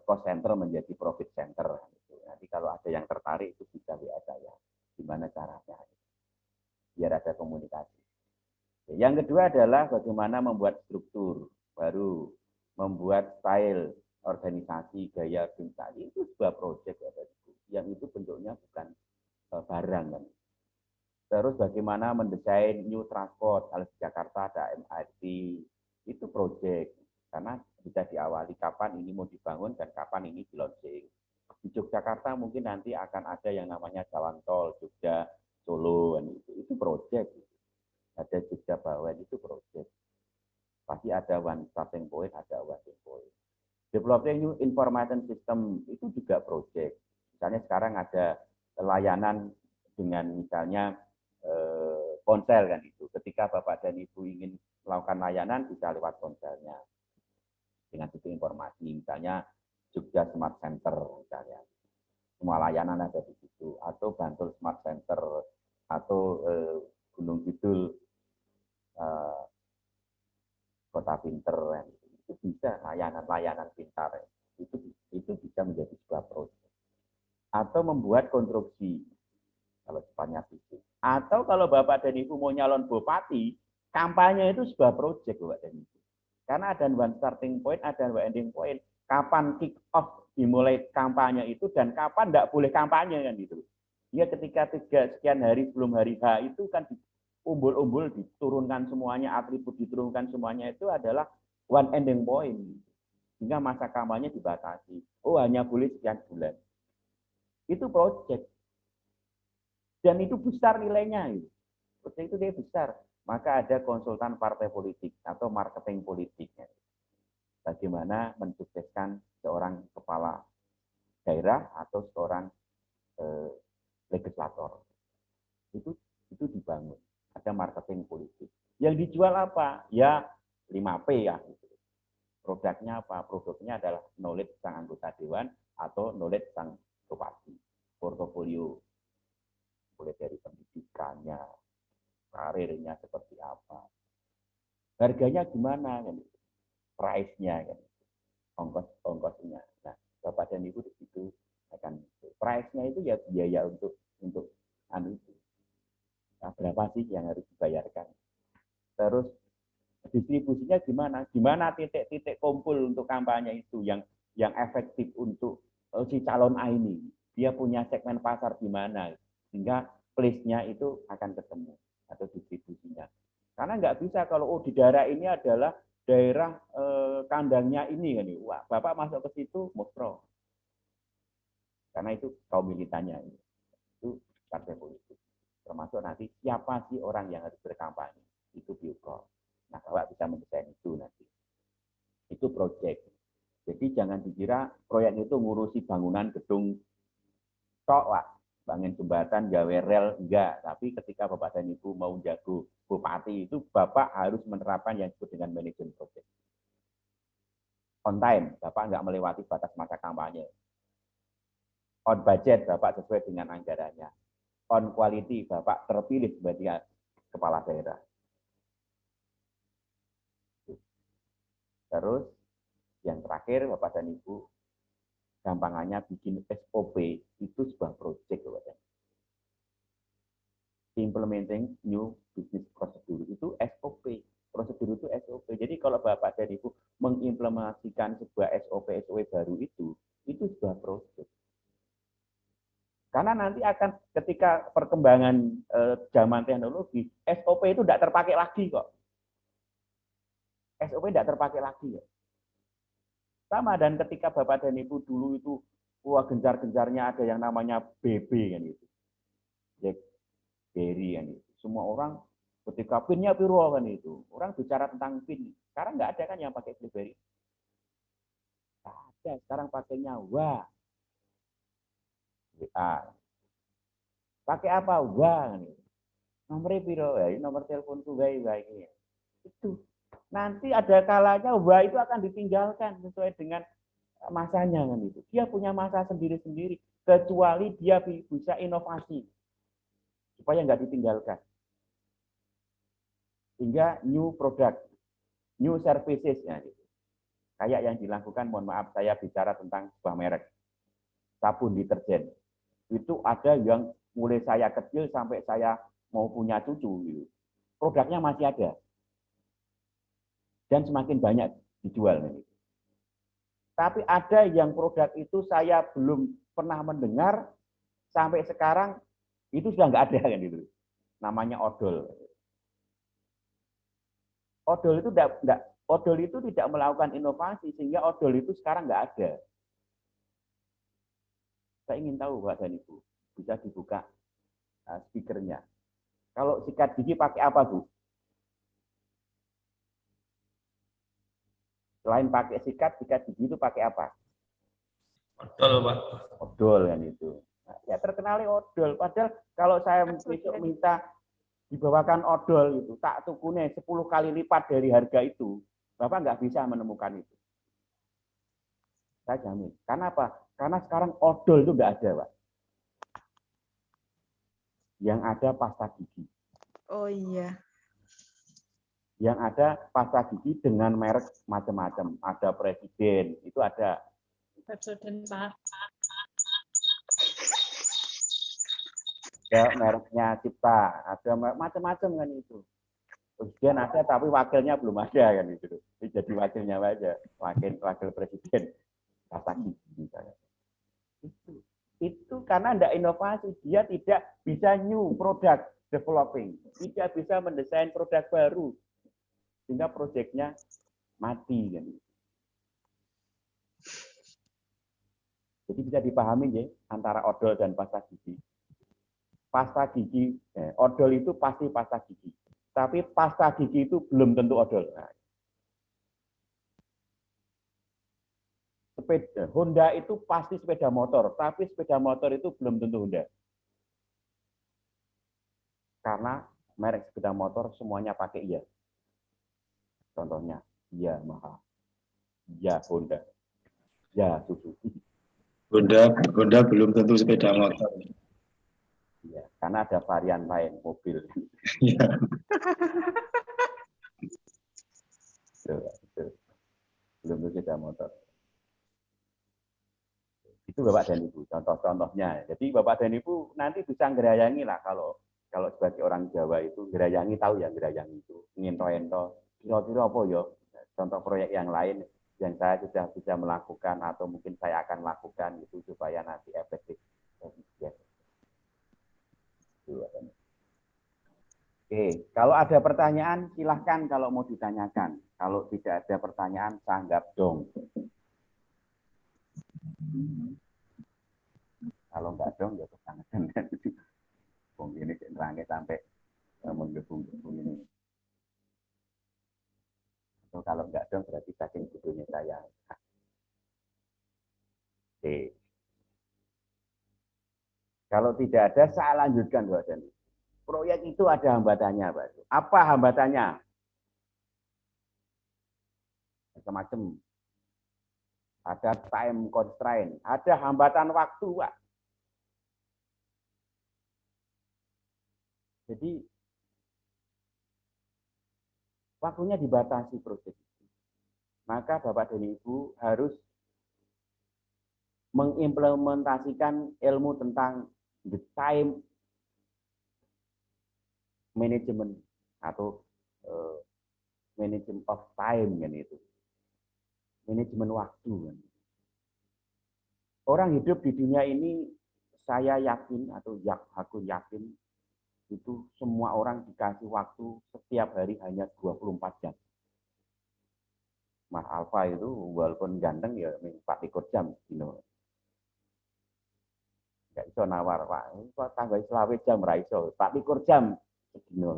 cost center menjadi profit center. Nanti kalau ada yang tertarik itu bisa WA saya. Gimana caranya? Biar ada komunikasi. Yang kedua adalah bagaimana membuat struktur baru, membuat style organisasi, gaya organisasi. Itu sebuah proyek yang itu bentuknya bukan barang kan. Terus bagaimana mendesain new transport, kalau di Jakarta ada MRT, itu proyek. Karena bisa diawali kapan ini mau dibangun dan kapan ini di launching. Di Yogyakarta mungkin nanti akan ada yang namanya jalan tol Jogja Solo, itu proyek. Ada Jogja Bawen, itu proyek. Pasti ada one starting point, ada one ending point. Developing new information system itu juga proyek. Misalnya sekarang ada layanan dengan misalnya ponsel kan itu. Ketika Bapak dan Ibu ingin melakukan layanan bisa lewat ponselnya dengan sistem informasi. Misalnya Jogja Smart Center misalnya. Semua layanan ada di situ. Atau Bantul Smart Center atau Gunung Kidul Kota Pinter itu bisa layanan-layanan pintar itu bisa menjadi sebuah proyek. Atau membuat konstruksi kalau sifatnya fisik. Atau kalau Bapak dan Ibu mau nyalon bupati, kampanye itu sebuah proyek Bapak dan Ibu. Karena ada one starting point, ada one ending point. Kapan kick off dimulai kampanye itu dan kapan tidak boleh kampanye kan gitu. Ya ketika 3 sekian hari sebelum hari H itu kan umbul-umbul diturunkan semuanya, atribut diturunkan semuanya itu adalah one ending point. Sehingga masa kampanye dibatasi. Oh hanya boleh sekian bulan. Itu proyek. Dan itu besar nilainya. Proyek itu dia besar. Maka ada konsultan partai politik atau marketing politiknya. Bagaimana mensukseskan seorang kepala daerah atau seorang legislator. Itu dibangun. Ada marketing politik. Yang dijual apa? Ya 5P ya. Produknya apa? Produknya adalah knowledge sang anggota dewan atau knowledge sang bupati. Portofolio. Mulai dari pendidikannya, karirnya seperti apa. Harganya gimana? Price-nya. Ongkosnya. Nah, Bapak dan Ibu di situ akan price-nya itu ya biaya untuk itu. Nah, berapa sih yang harus dibayarkan? Terus distribusinya gimana? Gimana titik-titik kumpul untuk kampanye itu yang efektif untuk si calon A ini? Dia punya segmen pasar di mana? Sehingga place-nya itu akan ketemu atau distribusinya. Karena nggak bisa kalau di daerah ini adalah daerah kandangnya ini kan, wah Bapak masuk ke situ mustro. Karena itu kaum militannya itu partai politik. Termasuk nanti siapa sih orang yang harus berkampanye, itu biokol. Nah, Bapak bisa mendesain itu nanti. Itu proyek. Jadi jangan dikira proyek itu ngurusi bangunan gedung tok, Pak. Bangun jembatan, gawe rel, enggak. Tapi ketika Bapak dan Ibu mau jago bupati itu, Bapak harus menerapkan yang disebut dengan manajemen proyek. On time, Bapak enggak melewati batas masa kampanye. On budget, Bapak sesuai dengan anggarannya. On quality, Bapak terpilih sebagai kepala daerah. Terus, yang terakhir, Bapak dan Ibu, gampangannya bikin SOP, itu sebuah proyek. Implementing new business procedure, itu SOP. Prosedur itu SOP. Jadi kalau Bapak dan Ibu mengimplementasikan sebuah SOP baru itu sebuah proyek. Karena nanti akan ketika perkembangan zaman teknologi, SOP itu tidak terpakai lagi kok. SOP tidak terpakai lagi kok. Sama dan ketika Bapak dan Ibu dulu itu gencar-gencarnya ada yang namanya BB kan itu. BlackBerry kan itu. Semua orang ketika PIN-nya piro kan itu. Orang bicara tentang PIN. Sekarang nggak ada kan yang pakai BlackBerry. Nggak ada. Sekarang pakainya WA. Pakai apa? WA. Nomornya piro? Ya, nomor teleponku baik ini. Itu. Nanti ada kalanya WA itu akan ditinggalkan sesuai dengan masanya kan itu. Dia punya masa sendiri-sendiri. Kecuali dia bisa inovasi. Supaya nggak ditinggalkan. Hingga new product, new services. Ya, gitu. Kayak yang dilakukan, mohon maaf saya bicara tentang sebuah merek. Sabun deterjen. Itu ada yang mulai saya kecil sampai saya mau punya cucu. Gitu. produknya masih ada. Dan semakin banyak dijual. Tapi ada yang produk itu saya belum pernah mendengar, sampai sekarang itu sudah nggak ada kan gitu. Namanya odol. Odol itu tidak melakukan inovasi sehingga odol itu sekarang nggak ada. Saya ingin tahu Pak dan Ibu, bisa dibuka speakernya. Kalau sikat gigi pakai apa, Bu? Selain pakai sikat gigi itu pakai apa? Odol, Pak. Odol kan itu. Nah, ya terkenalnya odol. Padahal kalau saya besok minta dibawakan odol itu, tak tukune 10 kali lipat dari harga itu, Bapak nggak bisa menemukan itu. Saya jamin. Karena apa? Karena sekarang odol itu nggak ada, Pak. Yang ada pasta gigi. Oh iya. Yang ada pasta gigi dengan merek macam-macam. Ada Presiden, itu ada. Presiden, Pak. Ada mereknya Cipta, ada macam-macam kan itu. Presiden ada, tapi wakilnya belum ada kan itu. Jadi wakilnya aja, wakil presiden pasta gigi misalnya. Itu karena tidak inovasi, dia tidak bisa new product developing, tidak bisa mendesain produk baru, sehingga proyeknya mati kan. Jadi bisa dipahami ya antara odol dan pasta gigi. Pasta gigi, odol itu pasti pasta gigi. Tapi pasta gigi itu belum tentu odol. Nah, sepeda Honda itu pasti sepeda motor, tapi sepeda motor itu belum tentu Honda. Karena merek sepeda motor semuanya pakai iya. Contohnya, Yamaha, ya Honda, ya Suzuki. Honda belum tentu sepeda motor. Ya, karena ada varian lain mobil. Ya. Belum tentu sepeda motor. Itu Bapak dan Ibu, contoh-contohnya. Jadi Bapak dan Ibu nanti bisa ngerayangi lah kalau sebagai orang Jawa itu ngerayangi, tahu ya ngerayangi itu. Nginto-ento, kira-kira apa ya? Contoh proyek yang lain yang saya sudah bisa melakukan atau mungkin saya akan lakukan itu supaya nanti efektif. Oke, kalau ada pertanyaan silahkan kalau mau ditanyakan. Kalau tidak ada pertanyaan, saya anggap dong. Kalau enggak dong, ya kesangan. Bung ini nerangnya sampai menggebung-gebung ini. Atau kalau enggak dong, berarti saking butuhnya saya. Oke. Kalau tidak ada, saya lanjutkan, Pak Dani. Proyek itu ada hambatannya, Pak. Apa hambatannya? Macam-macam. Ada time constraint, ada hambatan waktu, Pak. Jadi waktunya dibatasi proyek. Maka Bapak dan Ibu harus mengimplementasikan ilmu tentang the time management atau management of time kan itu. Manajemen waktu kan. Orang hidup di dunia ini saya yakin atau aku yakin itu semua orang dikasih waktu setiap hari hanya 24 jam. Mas Alfa itu walaupun ganteng ya 24 jam dino. Enggak iso nawar, Pak. Kok tambah 20 jam ra iso, 24 jam sedino.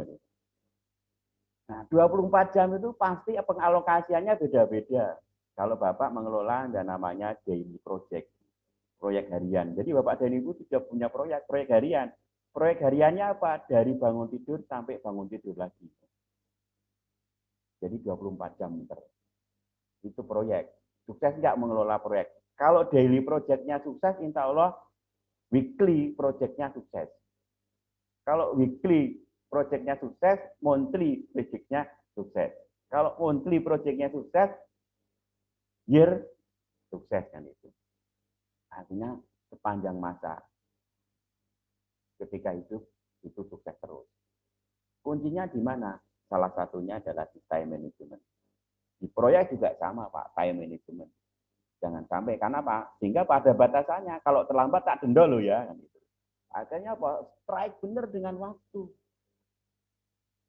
Nah, 24 jam itu pasti pengalokasiannya beda-beda. Kalau Bapak mengelola yang namanya daily project, proyek harian. Jadi Bapak dan Ibu sudah punya proyek harian. Proyek hariannya apa? Dari bangun tidur sampai bangun tidur lagi. Jadi 24 jam muter. Itu proyek. Sukses nggak mengelola proyek? Kalau daily projectnya sukses, insya Allah weekly projectnya sukses. Kalau weekly projectnya sukses, monthly projectnya sukses. Kalau monthly projectnya sukses, year sukses kan itu. Artinya sepanjang masa ketika hidup itu sukses terus. Kuncinya di mana? Salah satunya adalah di time management. Di proyek juga sama, Pak, time management. Jangan sampai, karena Pak, sehingga pada batasannya, kalau terlambat tak denda loh ya. Akhirnya apa? Strike benar dengan waktu.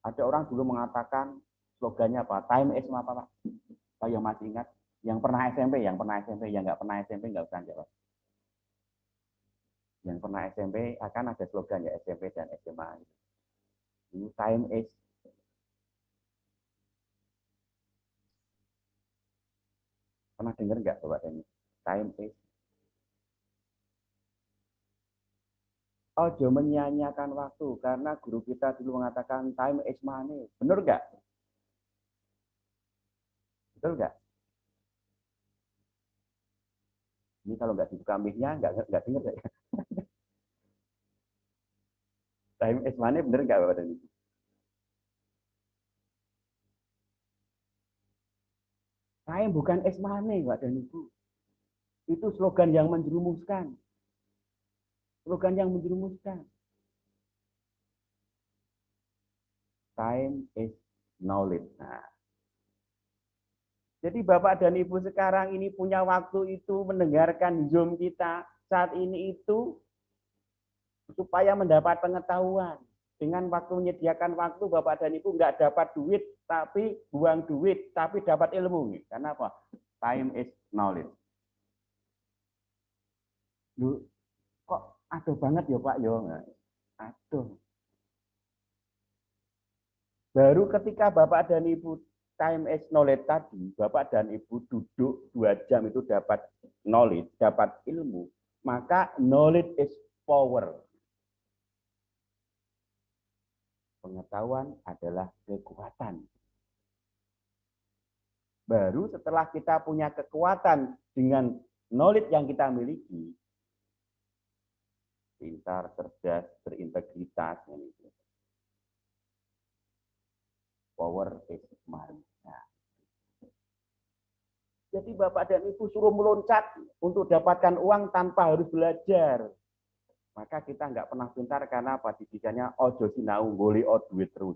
Ada orang dulu mengatakan, slogannya apa? Time is apa, Pak? Pak yang masih ingat? Yang pernah SMP, yang nggak pernah SMP nggak usah jawab. Yang pernah SMP akan ada slogan ya SMP dan SMA. Ini time is. Pernah dengar nggak Bapak ini? Time is. Ojo menyia-nyiakan waktu karena guru kita dulu mengatakan time is money. Benar nggak? Betul nggak? Ini kalau nggak dibuka mic-nya nggak dengar ya. Time is money benar nggak Bapak ini? Time bukan is money, Pak dan Ibu. Itu slogan yang menjerumuskan. Slogan yang menjerumuskan. Time is knowledge. Nah, jadi Bapak dan Ibu sekarang ini punya waktu itu mendengarkan Zoom kita saat ini itu supaya mendapat pengetahuan. Dengan waktu menyediakan waktu Bapak dan Ibu nggak dapat duit, tapi buang duit, tapi dapat ilmu. Karena apa? Time is knowledge. Loh, kok aduh banget ya Pak yo. Aduh. Baru ketika Bapak dan Ibu time is knowledge tadi, Bapak dan Ibu duduk 2 jam itu dapat knowledge, dapat ilmu, maka knowledge is power. Pengetahuan adalah kekuatan. Baru setelah kita punya kekuatan dengan knowledge yang kita miliki, pintar, cerdas, berintegritas, gitu. Power is money. Nah. Jadi Bapak dan Ibu suruh meloncat untuk dapatkan uang tanpa harus belajar. Maka kita nggak pernah pintar karena apa? Didikannya ojo sinau goli duit terus.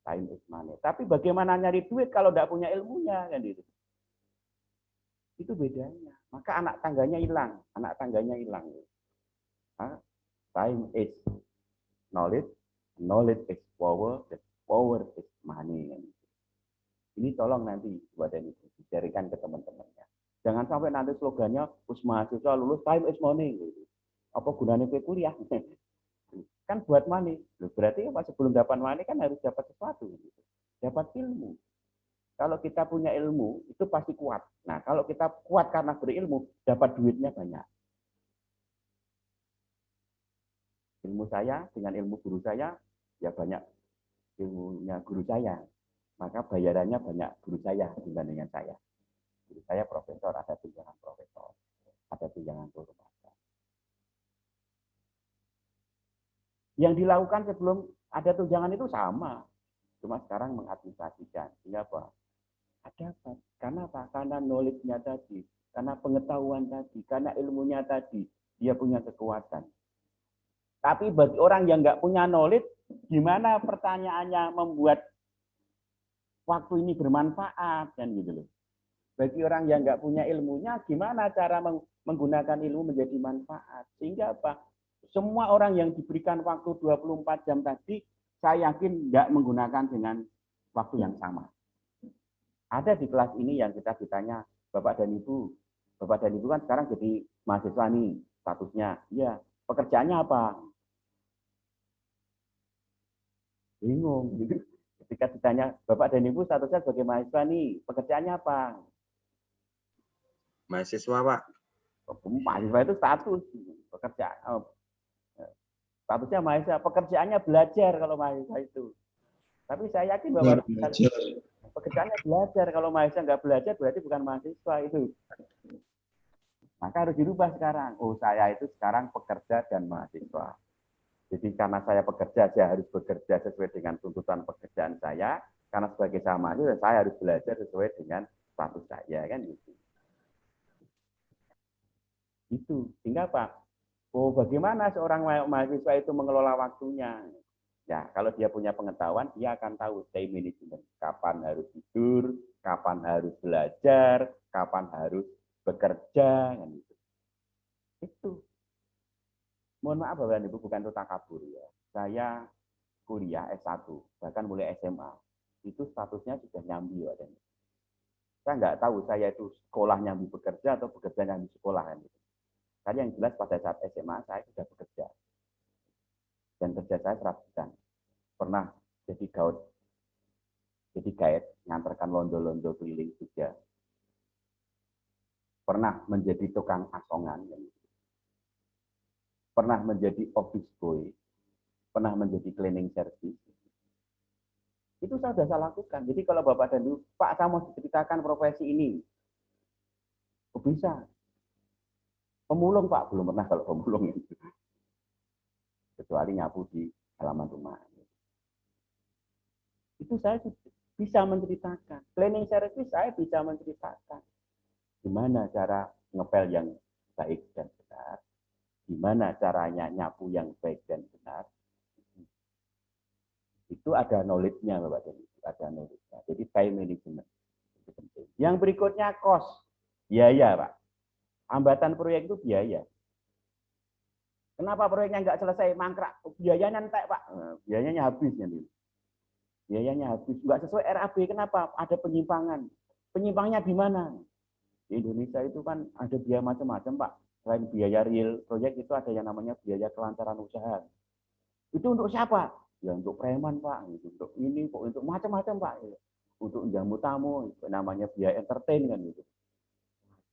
Time is money. Tapi bagaimana nyari duit kalau nggak punya ilmunya kan gitu. Itu bedanya. Maka anak tangganya hilang. Anak tangganya hilang. Time is knowledge. Knowledge is power. Power is money. Ini tolong nanti buat ini dicarikan ke teman-temannya. Jangan sampai nanti slogannya us mahasiswa lulus time is money. Gitu. Apa gunanya ke kuliah? Kan buat money. Berarti apa sebelum dapat money kan harus dapat sesuatu. Gitu. Dapat ilmu. Kalau kita punya ilmu, itu pasti kuat. Nah, kalau kita kuat karena berilmu, dapat duitnya banyak. Ilmu saya dengan ilmu guru saya, ya banyak ilmunya guru saya. Maka bayarannya banyak guru saya dibandingkan saya. Guru saya profesor, ada tunjangan profesor. Ada tunjangan guru. Yang dilakukan sebelum ada tunjangan itu sama. Cuma sekarang mengadministrasikan. Sehingga apa? Ada apa? Karena apa? Karena knowledge-nya tadi. Karena pengetahuan tadi. Karena ilmunya tadi. Dia punya kekuatan. Tapi bagi orang yang nggak punya knowledge, gimana pertanyaannya membuat waktu ini bermanfaat? Kan gitu loh. Bagi orang yang nggak punya ilmunya, gimana cara menggunakan ilmu menjadi manfaat? Sehingga apa? Semua orang yang diberikan waktu 24 jam tadi, saya yakin nggak menggunakan dengan waktu yang sama. Ada di kelas ini yang kita ditanya, Bapak dan Ibu. Bapak dan Ibu kan sekarang jadi mahasiswa nih, statusnya. Iya, pekerjaannya apa? Bingung. Gitu. Ketika ditanya, Bapak dan Ibu statusnya sebagai mahasiswa nih, pekerjaannya apa? Mahasiswa, Pak. Mahasiswa itu status. Pekerjaan. Statusnya mahasiswa, pekerjaannya belajar kalau mahasiswa itu. Tapi saya yakin bahwa pekerjaannya belajar. Kalau mahasiswa nggak belajar berarti bukan mahasiswa itu. Maka harus dirubah sekarang. Oh, saya itu sekarang pekerja dan mahasiswa. Jadi karena saya pekerja, saya harus bekerja sesuai dengan tuntutan pekerjaan saya. Karena sebagai sama mahasiswa, saya harus belajar sesuai dengan status saya kan gitu. Itu. Sehingga Pak, oh bagaimana seorang mahasiswa itu mengelola waktunya? Ya, kalau dia punya pengetahuan, dia akan tahu time management. Kapan harus tidur, kapan harus belajar, kapan harus bekerja, kan gitu. Itu. Mohon maaf Bapak dan Ibu, bukan tentang kabur ya. Saya kuliah S1, bahkan mulai SMA. Itu statusnya sudah nyambi. Ya. Saya nggak tahu saya itu sekolah nyambi bekerja atau bekerja nyambi sekolah. Kan gitu. Tapi yang jelas pada saat SMA saya sudah bekerja. Dan kerja saya 100%. Pernah jadi gaut, jadi guide, ngantarkan londo-londo keliling juga. Pernah menjadi tukang asongan, pernah menjadi office boy, pernah menjadi cleaning service. Itu saya sudah saya lakukan. Jadi kalau Bapak dan Ibu, Pak saya mau diceritakan profesi ini, oh, bisa. Pemulung Pak, belum pernah kalau pemulung itu. Kecuali nyapu di halaman rumah. Itu saya bisa menceritakan. Cleaning service saya bisa menceritakan. Gimana cara ngepel yang baik dan benar. Gimana caranya nyapu yang baik dan benar. Itu ada knowledge-nya Bapak dan Ibu. Ada knowledge-nya. Jadi time management. Itu penting. Yang berikutnya cost. Biaya Pak. Hambatan proyek itu biaya. Kenapa proyeknya nggak selesai mangkrak? Biayanya entek Pak. Biayanya habis nanti. Biayanya habis. Nggak sesuai RAB. Kenapa? Ada penyimpangan. Penyimpangannya di mana? Di Indonesia itu kan ada biaya macam-macam Pak. Selain biaya real proyek itu ada yang namanya biaya kelancaran usaha. Itu untuk siapa? Ya untuk preman Pak. Untuk ini, untuk macam-macam Pak. Untuk jamu tamu, itu namanya biaya entertain kan gitu.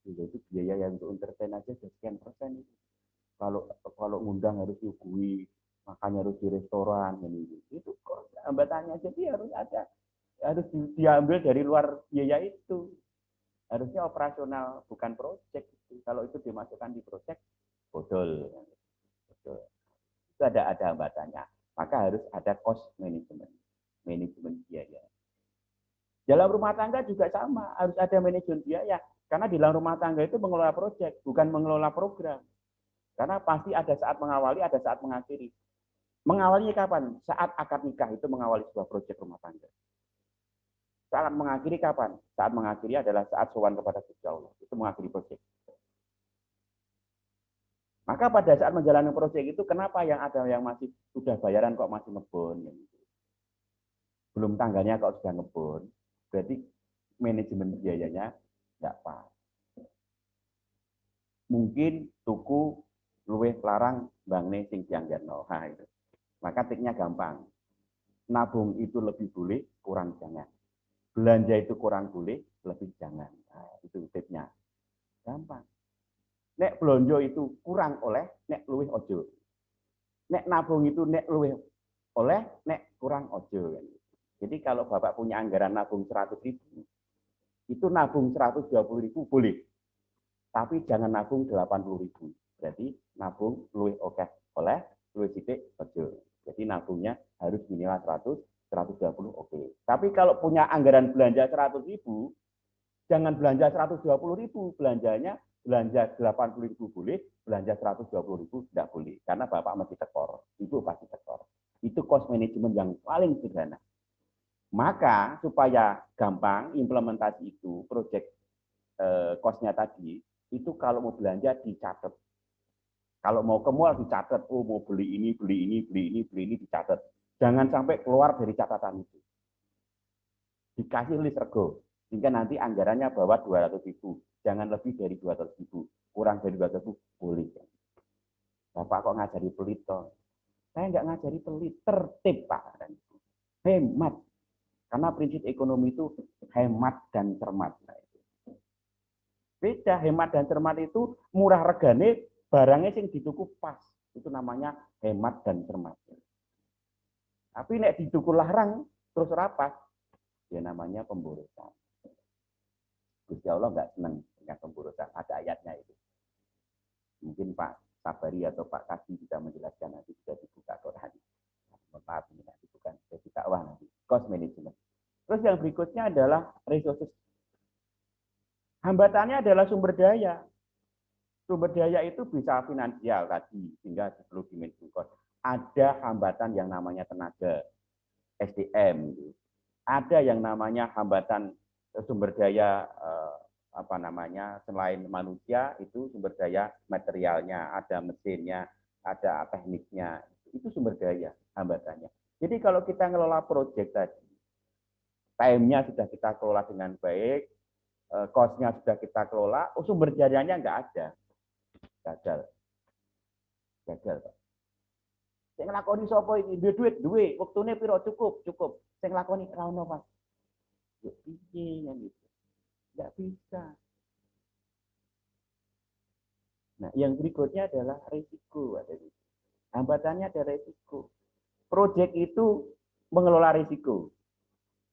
Jadi biaya yang untuk entertain aja sekian persen itu. Kalau ngundang harus diugui, makanya harus di restoran gitu. Itu kok hambatannya, jadi harus diambil dari luar biaya itu. Harusnya operasional bukan proyek. Kalau itu dimasukkan di proyek, bodol. Itu ada hambatannya. Maka harus ada cost management, manajemen biaya. Dalam rumah tangga juga sama, harus ada manajemen biaya. Karena di dalam rumah tangga itu mengelola proyek, bukan mengelola program. Karena pasti ada saat mengawali, ada saat mengakhiri. Mengawalinya kapan? Saat akad nikah itu mengawali sebuah proyek rumah tangga. Saat mengakhiri kapan? Saat mengakhiri adalah saat sowan kepada Gusti Allah. Itu mengakhiri proyek. Maka pada saat menjalani proyek itu, kenapa yang ada yang masih sudah bayaran kok masih ngebon? Belum tangganya kok sudah ngebon. Berarti manajemen biayanya nggak pas. Mungkin tuku luwih larang bangne sing dianggarno. Nah, itu. Maka triknya gampang. Nabung itu lebih boleh, kurang jangan. Belanja itu kurang boleh, lebih jangan. Nah, itu tipsnya. Gampang. Nek belanja itu kurang oleh, nek luwih ojo. Nek nabung itu nek luwih oleh, nek kurang ojo. Jadi kalau Bapak punya anggaran nabung 100.000, itu nabung 120.000 boleh. Tapi jangan nabung 80.000. Berarti nabung luwih oke oleh, luwih sithik ojo. Jadi nabungnya harus minimal 100, 120 oke. Tapi kalau punya anggaran belanja 100.000, jangan belanja 120.000, belanja 80.000 boleh, belanja 120.000 tidak boleh. Karena Bapak masih tekor, Ibu pasti tekor. Itu cost management yang paling sederhana. Maka supaya gampang implementasi itu, proyek cost-nya tadi, itu kalau mau belanja dicatat. Kalau mau ke mall dicatat, oh mau beli ini, dicatat. Jangan sampai keluar dari catatan itu. Dikasih list rego, sehingga nanti anggarannya bawa 200.000. Jangan lebih dari 200.000. Kurang dari 200.000 boleh. Bapak kok ngajari pelit toh? Saya nggak ngajari pelit, tertib Pak. Hemat. Karena prinsip ekonomi itu hemat dan cermat. Beda, hemat dan cermat itu murah regane, barangnya sing dituku pas. Itu namanya hemat dan cermat. Tapi nek dituku larang terus rapas, ya namanya pemborosan. Gusti Allah nggak senang dengan pemborosan. Ada ayatnya itu. Mungkin Pak Sabari atau Pak Kasih bisa menjelaskan, nanti bisa dibuka Quran. Maaf ini nanti bukan jadi dakwah nanti. Cost management. Terus yang berikutnya adalah resources. Hambatannya adalah sumber daya. Sumber daya itu bisa finansial tadi, sehingga perlu dimensikan. ada hambatan yang namanya tenaga SDM, ada yang namanya hambatan sumber daya selain manusia itu sumber daya materialnya, ada mesinnya, ada tekniknya, itu sumber daya hambatannya. Jadi kalau kita ngelola proyek tadi, time-nya sudah kita kelola dengan baik, cost-nya sudah kita kelola, sumber dayanya nggak ada, gagal, Pak. Saya ngelakoni sopo ini, duit, waktunya piro cukup. Saya ngelakoni rano Pak. Ya piye gitu. Nggak bisa. Nah, yang berikutnya adalah risiko. Hambatannya ada risiko. Proyek itu mengelola risiko.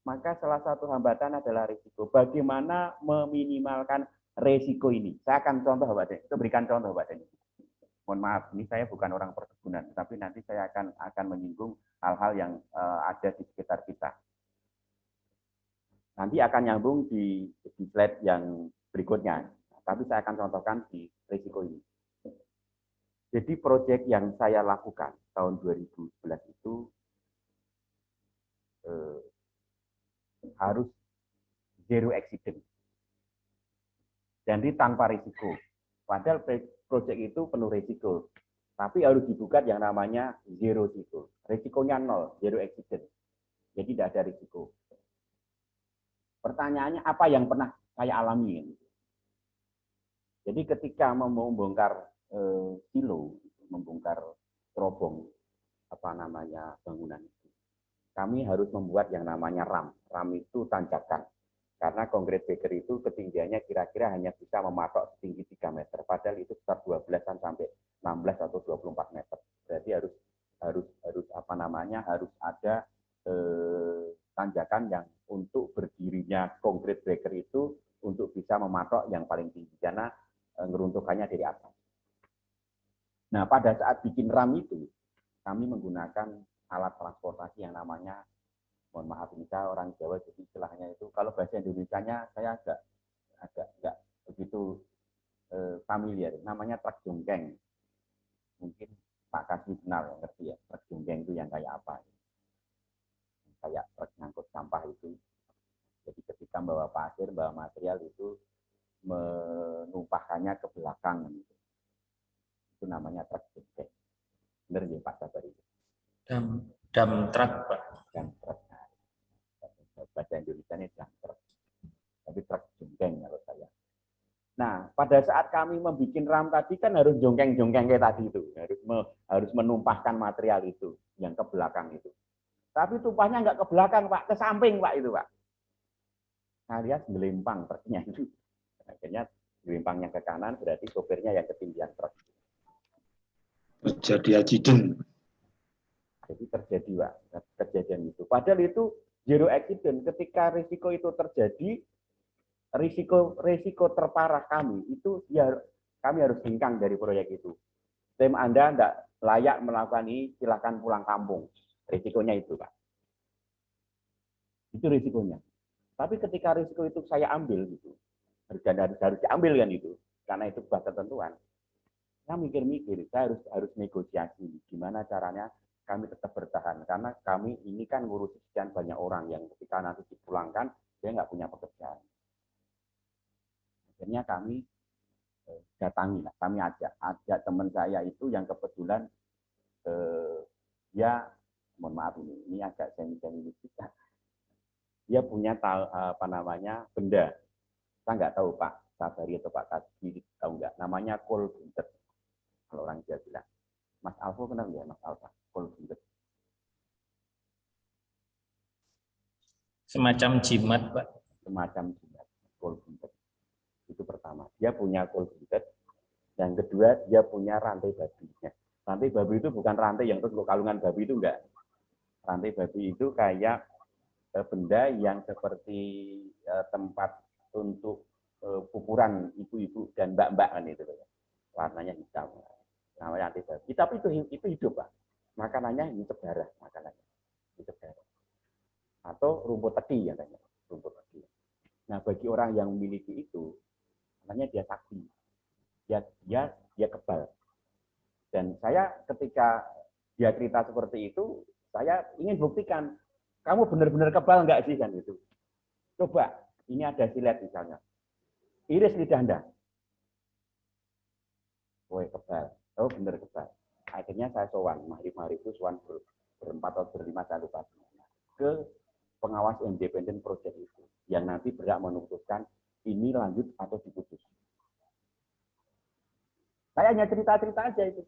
Maka salah satu hambatan adalah risiko. Bagaimana meminimalkan risiko ini? Saya akan contoh Pak. Itu berikan contoh Pak. Mohon maaf, ini saya bukan orang perkebunan, tapi nanti saya akan menyinggung hal-hal yang ada di sekitar kita. Nanti akan nyambung di slide yang berikutnya, tapi saya akan contohkan di risiko ini. Jadi proyek yang saya lakukan tahun 2011 itu harus zero accident. Jadi tanpa risiko. Padahal proyek itu penuh risiko. Tapi harus dibuka yang namanya zero risiko. Risikonya nol, zero accident. Jadi tidak ada risiko. Pertanyaannya apa yang pernah saya alami? Jadi ketika membongkar silo, membongkar terobong bangunan itu, kami harus membuat yang namanya ram. Ram itu tanjakan. Karena konkret baker itu ketinggiannya kira-kira hanya bisa mematok setinggi 3 meter. Padahal itu sekitar 12-an sampai 16 atau 24 meter. Berarti harus ada tanjakan yang untuk berdirinya konkret breaker itu untuk bisa mematok yang paling tinggi karena ngeruntuhkannya dari atas. Nah, pada saat bikin ram itu, kami menggunakan alat transportasi yang namanya, mohon maaf ini saya orang Jawa jadi istilahnya itu, kalau bahasa Indonesianya saya agak nggak begitu familiar, namanya truk jongkeng. Mungkin Pak Kasih kenal, ngerti ya, truk jongkeng itu yang kayak apa? Kayak truk ngangkut sampah itu. Jadi ketika bawa pasir, bawa material itu menumpahkannya ke belakang. Gitu. Itu namanya truk jongkeng. Benar ya Pak Sabar itu? Dam truk Pak. Dam truk. Bahasa Indonesia ini dam truk. Tapi truk jongkeng kalau saya. Nah, pada saat kami membuat ram tadi kan harus jongkeng-jongkeng kayak tadi itu. Harus menumpahkan material itu yang ke belakang itu. Tapi tumpahnya nggak ke belakang, Pak, ke samping, Pak, itu, Pak. Alias melempang truknya itu. Akhirnya melempangnya ke kanan, berarti sopirnya yang ketinggian truk. Terjadi accident. Jadi terjadi, Pak, kejadian itu. Padahal itu zero accident. Ketika risiko itu terjadi, risiko terparah kami itu ya kami harus hengkang dari proyek itu. Tim Anda tidak layak melakukan ini, silakan pulang kampung. Risikonya itu, Pak. Itu risikonya. Tapi ketika risiko itu saya ambil gitu, harus diambil kan itu, karena itu sebuah ketentuan. Saya mikir-mikir, saya harus negosiasi gimana caranya kami tetap bertahan, karena kami ini kan ngurusi sekian banyak orang yang ketika nanti dipulangkan dia nggak punya pekerjaan. Akhirnya kami datangi, kami ajak teman saya itu yang kebetulan dia, mohon maaf ini agak semi-semi kita. Dia punya benda. Saya nggak tahu Pak Sabari atau Pak Kasbi tahu nggak? Namanya kol buntet. Kalau orang Jawa bilang. Mas Alfo kenal nggak Mas Alfa? Kol buntet. Semacam jimat, Pak. Semacam jimat, kol buntet. Itu pertama. Dia punya kol buntet. Yang kedua, dia punya rantai babi. Rantai babi itu bukan rantai yang terus kalungan babi itu enggak. Rantai babi itu kayak benda yang seperti tempat untuk pupuran ibu-ibu dan mbak-mbak kan itu. Warnanya hitam. Namanya rantai babi. Tapi itu hidup, Pak. Makanannya ini darah, makanannya. Itu darah. Atau rumput teki yang katanya, rumput teki. Nah, bagi orang yang memiliki itu, namanya dia sakti. Dia kebal. Dan saya ketika dia cerita seperti itu, saya ingin buktikan, kamu benar-benar kebal nggak sih kan itu. Coba, ini ada silet misalnya. Iris lidah Anda. Woi kebal. Oh benar kebal. Akhirnya saya sowan, Mahrif itu sowan berempat atau berlima saya lupa. Ke pengawas independen proyek itu. Yang nanti berhak memutuskan ini lanjut atau diputus. Saya hanya cerita-cerita aja itu.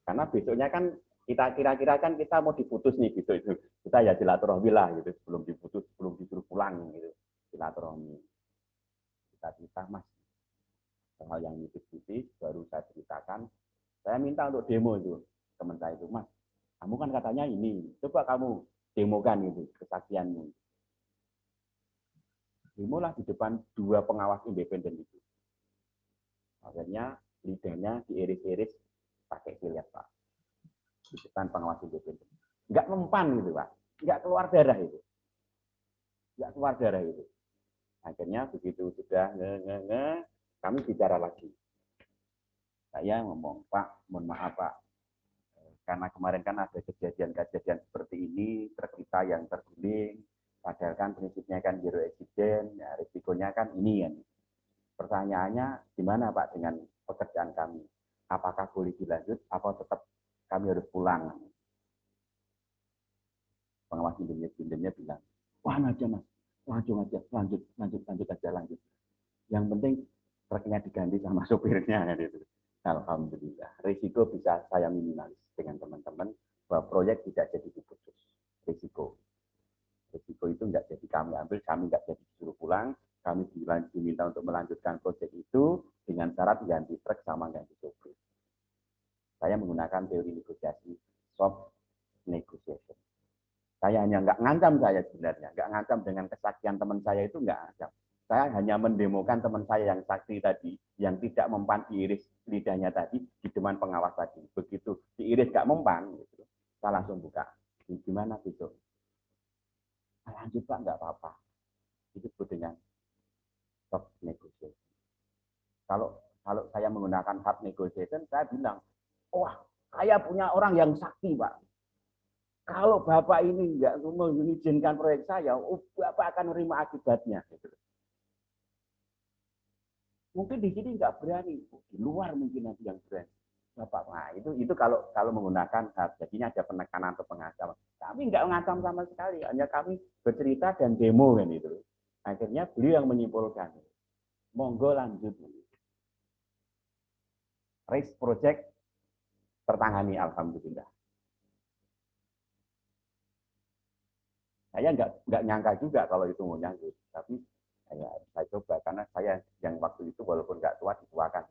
Karena besoknya kan kita kira-kira kan kita mau diputus nih gitu itu. Kita ya silaturahmi lah gitu sebelum diputus, sebelum disuruh pulang gitu. Silaturahmi. Kita cerita Mas. Hal yang tipis-tipis baru saya ceritakan. Saya minta untuk demo itu teman saya itu, Mas. Kamu kan katanya ini, coba kamu demokan itu kesaksianmu. Demolah di depan 2 pengawas independen itu. Akhirnya lidahnya diiris-iris pakai silet, Pak. Di depan pengawas independen. Enggak mempan gitu, Pak. Enggak keluar darah itu. Enggak keluar darah itu. Akhirnya begitu sudah kami bicara lagi. Saya ngomong, Pak, mohon maaf Pak, karena kemarin kan ada kejadian-kejadian seperti ini, truk kita yang terguling, padahal kan prinsipnya kan zero accident, ya risikonya kan ini kan. Pertanyaannya gimana Pak dengan pekerjaan kami? Apakah boleh dilanjut atau tetap kami harus pulang? Pengawas independen bilang, wah aja Mas, langsung aja, lanjut aja. Yang penting truknya diganti sama sopirnya gitu. Alhamdulillah, risiko bisa saya minimalis dengan teman-teman bahwa proyek tidak jadi diputus. Risiko itu enggak jadi kami ambil, kami enggak jadi disuruh pulang, kami diminta untuk melanjutkan proyek itu dengan syarat ganti truk sama ganti sopir. Saya menggunakan teori negosiasi, soft negotiation. Saya hanya enggak ngancam saya sebenarnya, enggak ngancam dengan kesaksian teman saya itu enggak ngancam. Saya hanya mendemokan teman saya yang saksi tadi, yang tidak mempan diiris lidahnya tadi di depan pengawas tadi. Begitu diiris nggak mempan, gitu, saya langsung buka. Gimana besok? Lanjut Pak, nggak apa-apa. Itu disebut dengan soft negotiation. Kalau saya menggunakan hard negotiation, saya bilang, wah, saya punya orang yang sakti Pak. Kalau Bapak ini nggak mengizinkan proyek saya, Bapak akan menerima akibatnya. Gitu. Mungkin di sini nggak berani, di luar mungkin nanti yang berani. Bapak, nah itu kalau menggunakan jadinya ada penekanan atau pengancam. Kami nggak mengancam sama sekali, hanya kami bercerita dan demo kan itu. Akhirnya beliau yang menyimpulkan, monggo lanjut. Race project tertangani, alhamdulillah. Saya nggak nyangka juga kalau itu mau nyangkut, tapi saya coba karena saya yang waktu itu walaupun nggak tua dituakan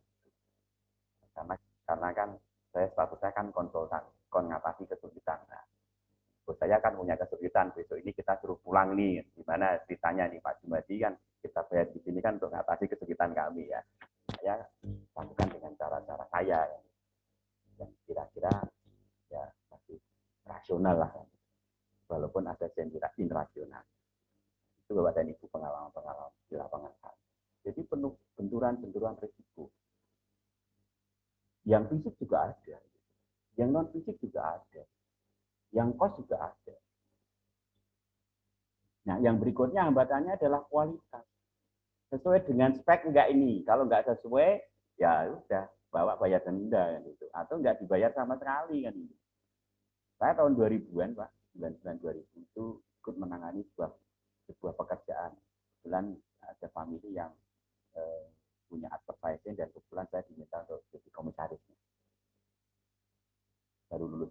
karena kan saya statusnya kan konsultan ngatasi kesulitan. Nah, saya kan punya kesulitan besok ini kita suruh pulang nih, gimana ceritanya nih Pak Jumadi kan kita bayar di sini kan untuk ngatasi kesulitan kami ya. Saya lakukan dengan cara-cara saya yang kira-kira ya masih rasional lah, walaupun ada sentimen irasional. Itu Bapak dan Ibu pengalaman di lapangan. Jadi penuh benturan risiko. Yang fisik juga ada, yang non fisik juga ada, yang kos juga ada. Nah, yang berikutnya hambatannya adalah kualitas. Sesuai dengan spek enggak ini? Kalau enggak sesuai, ya udah bawa bayar denda kan itu, atau enggak dibayar sama sekali kan itu. Saya tahun 2000-an Pak, 99-2000 itu ikut menangani sebuah pekerjaan. Kebetulan ada famili yang punya advertising dan kebetulan saya diminta untuk jadi komisarisnya. Baru lulus.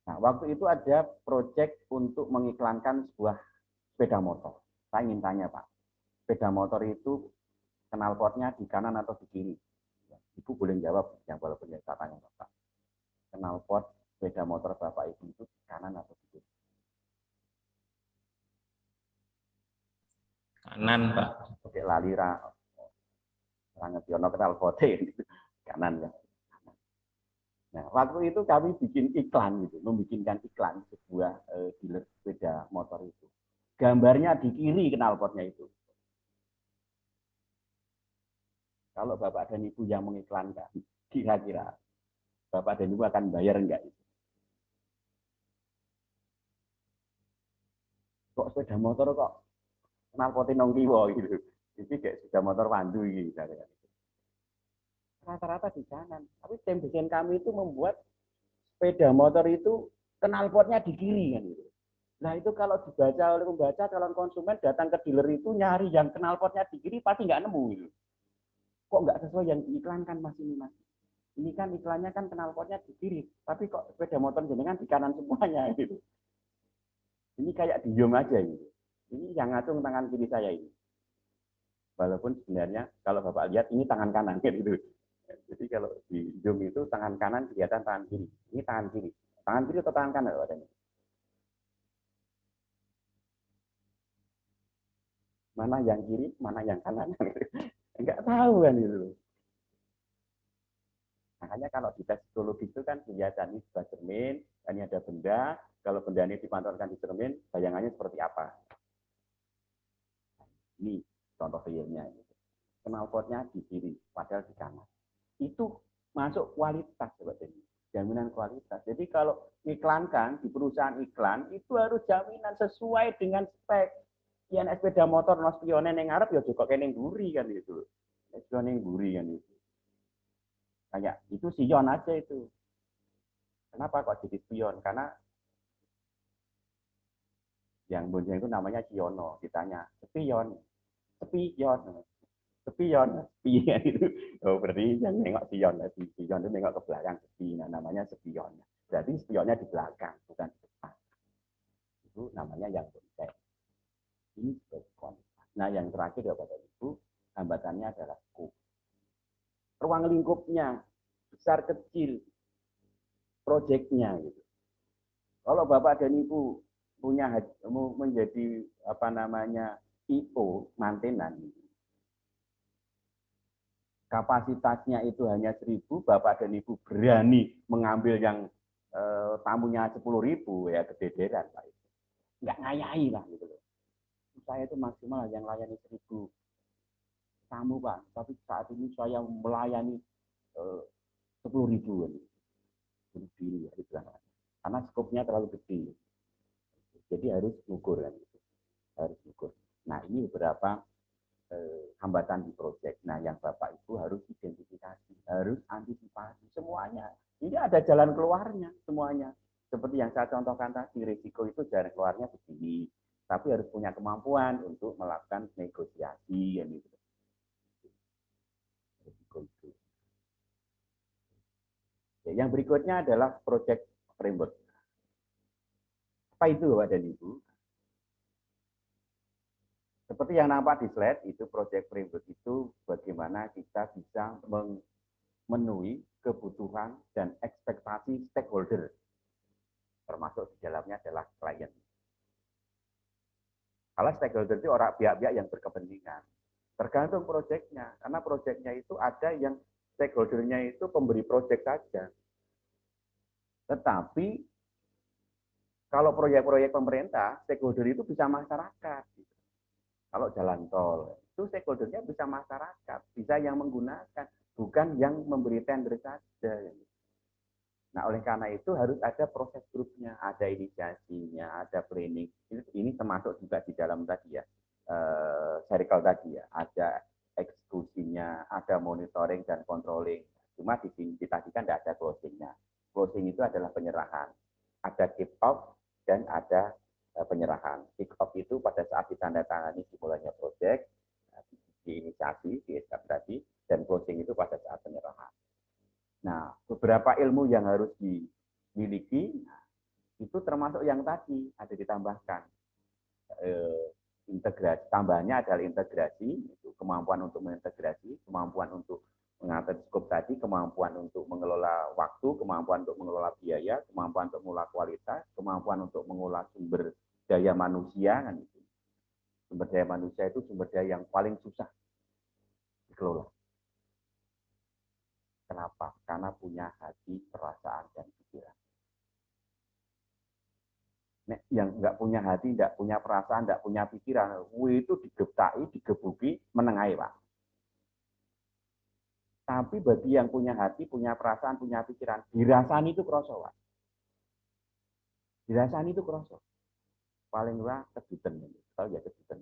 Nah, waktu itu ada proyek untuk mengiklankan sebuah sepeda motor. Saya ingin tanya Pak, sepeda motor itu knalpotnya di kanan atau di kiri? Ibu boleh jawab, yang walaupun yang saya tanya Bapak. Knalpot sepeda motor Bapak Ibu itu di kanan atau di kiri? Kanan, Pak. Oke, lali Rangetiono knalpote kanan ya. Nah, waktu itu kami bikin iklan gitu, membikinkan iklan sebuah dealer sepeda motor itu. Gambarnya di kiri knalpotnya itu. Kalau Bapak dan Ibu yang mengiklankan, kira-kira Bapak dan Ibu akan bayar enggak? Kok sepeda motor kok knalpotnya nong kiwa gitu. Ini kayak sepeda motor pandu gitu. Rata-rata di kanan. Tapi tim desain kami itu membuat sepeda motor itu knalpotnya di kiri kan gitu. Nah itu kalau dibaca oleh pembaca, calon konsumen datang ke dealer itu nyari yang knalpotnya di kiri pasti nggak nemu gitu. Kok nggak sesuai yang diiklankan mas ini mas? Ini kan iklannya kan knalpotnya di kiri, tapi kok sepeda motor jenengan di kanan semuanya gitu. Ini kayak diem aja gitu. Ini yang ngacung tangan kiri saya ini. Walaupun sebenarnya kalau Bapak lihat ini tangan kanan gitu. Jadi kalau di zoom itu tangan kanan kelihatan tangan kiri. Ini tangan kiri. Tangan kiri atau tangan kanan Pak? Mana yang kiri, mana yang kanan. Enggak tahu kan gitu. Makanya kalau di tes psikologi itu kan kelihatan ini sebuah cermin, ini ada benda, kalau benda ini dipantulkan di cermin, bayangannya seperti apa. Ini contoh realnya. Knalpotnya di kiri, padahal di kanan. Itu masuk kualitas, jaminan kualitas. Jadi kalau iklankan di perusahaan iklan, itu harus jaminan sesuai dengan spek. Yang sepeda motor no spione yang ngarep ya juga kayak guri kan itu. Spione guri kan itu. Kayak itu Sion aja itu. Kenapa kok jadi spion? Karena yang bonceng itu namanya Siono. Ditanya, spion, spion, spion, spion itu. Oh, berarti yang nengok Sion. Sion itu nengok ke belakang. Nah, namanya spion. Berarti spionnya di belakang, bukan di depan. Itu namanya yang bonceng. Ini sebagai kualitas. Nah, yang terakhir ya Bapak Ibu, hambatannya adalah scope. Ruang lingkupnya, besar kecil, proyeknya gitu. Kalau Bapak dan Ibu punya menjadi apa namanya IO mantenan, kapasitasnya itu hanya 1.000, Bapak dan Ibu berani mengambil yang tamunya 10.000 ya kedederan Pak. Nggak ngayai lah gitu loh. Saya itu maksimal yang layani 1.000 tamu Pak, tapi saat ini saya melayani 10.000 berdiri ya, karena skopnya terlalu gede. Jadi harus ukur kan, harus ukur. Nah ini beberapa hambatan di proyek. Nah yang Bapak Ibu harus identifikasi, harus antisipasi semuanya. Ini ada jalan keluarnya semuanya. Seperti yang saya contohkan tadi, risiko itu jalan keluarnya begini, tapi harus punya kemampuan untuk melakukan negosiasi kan gitu. Itu. Ya, yang berikutnya adalah project framework. Apa itu Bapak dan Ibu? Seperti yang nampak di slide, itu project framework itu bagaimana kita bisa memenuhi kebutuhan dan ekspektasi stakeholder, termasuk di dalamnya adalah klien. Kalau stakeholder itu orang pihak-pihak yang berkepentingan. Tergantung proyeknya, karena proyeknya itu ada yang stakeholdernya itu pemberi proyek saja. Tetapi kalau proyek-proyek pemerintah, stakeholder itu bisa masyarakat. Kalau jalan tol, itu stakeholdernya bisa masyarakat, bisa yang menggunakan, bukan yang memberi tender saja. Nah, oleh karena itu harus ada proses grupnya, ada inisiasinya, ada planning. Ini termasuk juga di dalam tadi ya, circle tadi ya, ada eksekusinya, ada monitoring dan controlling. Cuma di sini tadi kan tidak ada closingnya. Closing itu adalah penyerahan. Ada kick off dan ada penyerahan. Kick off itu pada saat ditandatangani dimulainya proyek, diinisiasi, di SK tadi, dan closing itu pada saat penyerahan. Nah, beberapa ilmu yang harus dimiliki, itu termasuk yang tadi, ada ditambahkan. Integrasi, tambahannya adalah integrasi, itu kemampuan untuk mengintegrasi, kemampuan untuk mengatur skop tadi, kemampuan untuk mengelola waktu, kemampuan untuk mengelola biaya, kemampuan untuk mengelola kualitas, kemampuan untuk mengelola sumber daya manusia. Kan itu. Sumber daya manusia itu sumber daya yang paling susah dikelola. Kenapa? Karena punya hati, perasaan, dan pikiran. Nek yang nggak punya hati, nggak punya perasaan, nggak punya pikiran, itu digebtai, digebuki, menengai Pak. Tapi bagi yang punya hati, punya perasaan, punya pikiran, dirasani itu kroso. Dirasani itu kroso. Paling ora kejutan. Tahu ya kejutan.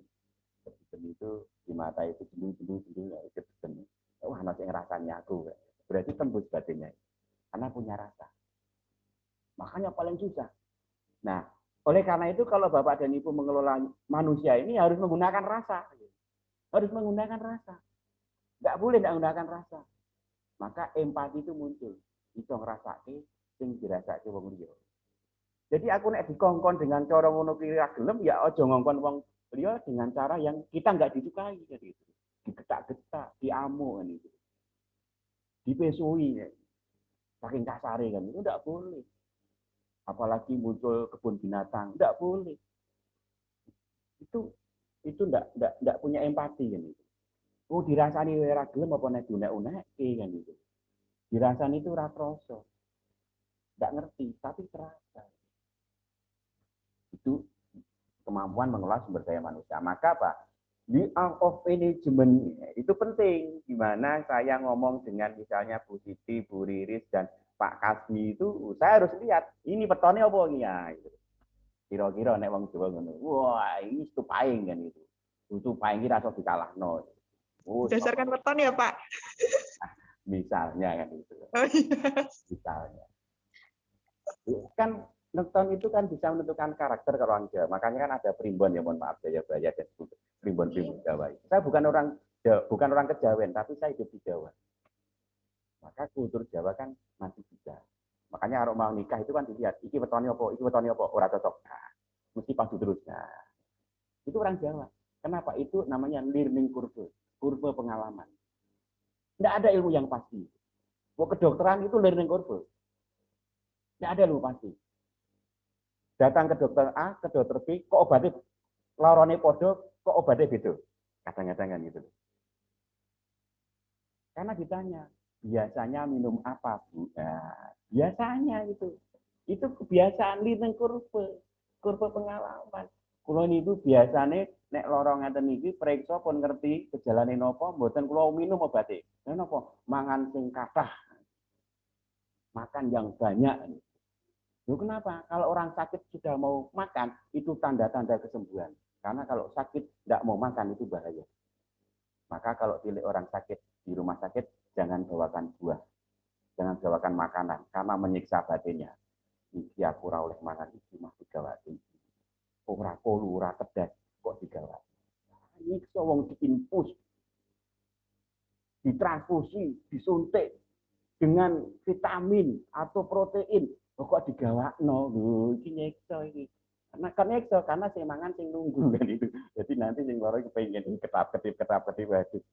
Kejutan itu di mata itu jendul ya kejutan. Wah, nasi ngerasani aku. Berarti tembus batinnya. Karena punya rasa. Makanya paling susah. Nah, oleh karena itu kalau Bapak dan Ibu mengelola manusia ini harus menggunakan rasa. Harus menggunakan rasa. Nggak boleh nggak menggunakan rasa. Maka empati itu muncul. Bisa ngrasake sing dirasake wong liya. Jadi aku nek dikongkon dengan cara ngono kuwi ra gelem ya aja ngongkon wong liya dengan cara yang kita nggak disukai gitu. Digetak-getak, diamuk kan itu. Dipesui ya. Saking kasare kan itu enggak boleh. Apalagi muncul kebun binatang, enggak boleh. Itu enggak punya empati kan itu. Oh dirasani ora gelem apa nek unek-unekke kan itu. Dirasani itu ora krasa. Enggak ngerti, tapi terasa. Itu kemampuan mengelola sumber daya manusia. Maka Pak, di art of management itu penting. Di mana saya ngomong dengan misalnya Bu Siti, Bu Riris, dan Pak Kasmi itu, saya harus lihat, ini petone apa ini ya. Gitu. Kira-kira nek wong Jawa ngono. Wah, ini stupaing kan itu. Stupaing iki rasa dikalahno. Oh, Berdasarkan weton ya, Pak? Misalnya kan itu. Oh, iya. Misalnya. Kan Nonton itu kan bisa menentukan karakter orang Jawa. Makanya kan ada primbon ya, mohon maaf Jayabaya dan primbon Jawa. Saya bukan orang Kejawen, tapi saya hidup di Jawa. Maka kultur Jawa kan masih bisa. Makanya kalau mau nikah itu kan dilihat, iki wetone apa, ora cocok. Nah, mesti padu terus. Nah, itu orang Jawa. Kenapa? Itu namanya learning curve, kurva pengalaman. Tidak ada ilmu yang pasti. Mau kedokteran itu learning curve. Tidak ada ilmu pasti. Datang ke dokter A, ke dokter B, kok obatnya lorone podo, kok obatnya beda. Kadang-kadang kan gitu. Karena ditanya, biasanya minum apa, Bu? Nah, biasanya itu. Itu kebiasaan learning kurva pengalaman. Kulo niku biasane nek lara ngaten iki periksa pun ngerti gejalane napa, mboten kulo minum obate. Lha napa? Mangan sing kathah. Makan yang banyak. Loh, kenapa? Kalau orang sakit sudah mau makan, itu tanda-tanda kesembuhan. Karena kalau sakit tidak mau makan, itu bahaya. Maka kalau pilih orang sakit di rumah sakit, jangan bawakan buah. Jangan bawakan makanan, karena menyiksa batinnya. Iki aku ora oleh mangan iki mah digawati. Ora kolu, ora kedas, kok digawati. Nyiksa wong diinfus, ditransfusi, disuntik dengan vitamin atau protein. Kok digawakno lho, iki nyiksa iki. Karena nyiksa karena sing mangan sing nunggu kan itu. Jadi nanti sing loro kepengin ketap-ketip waduh.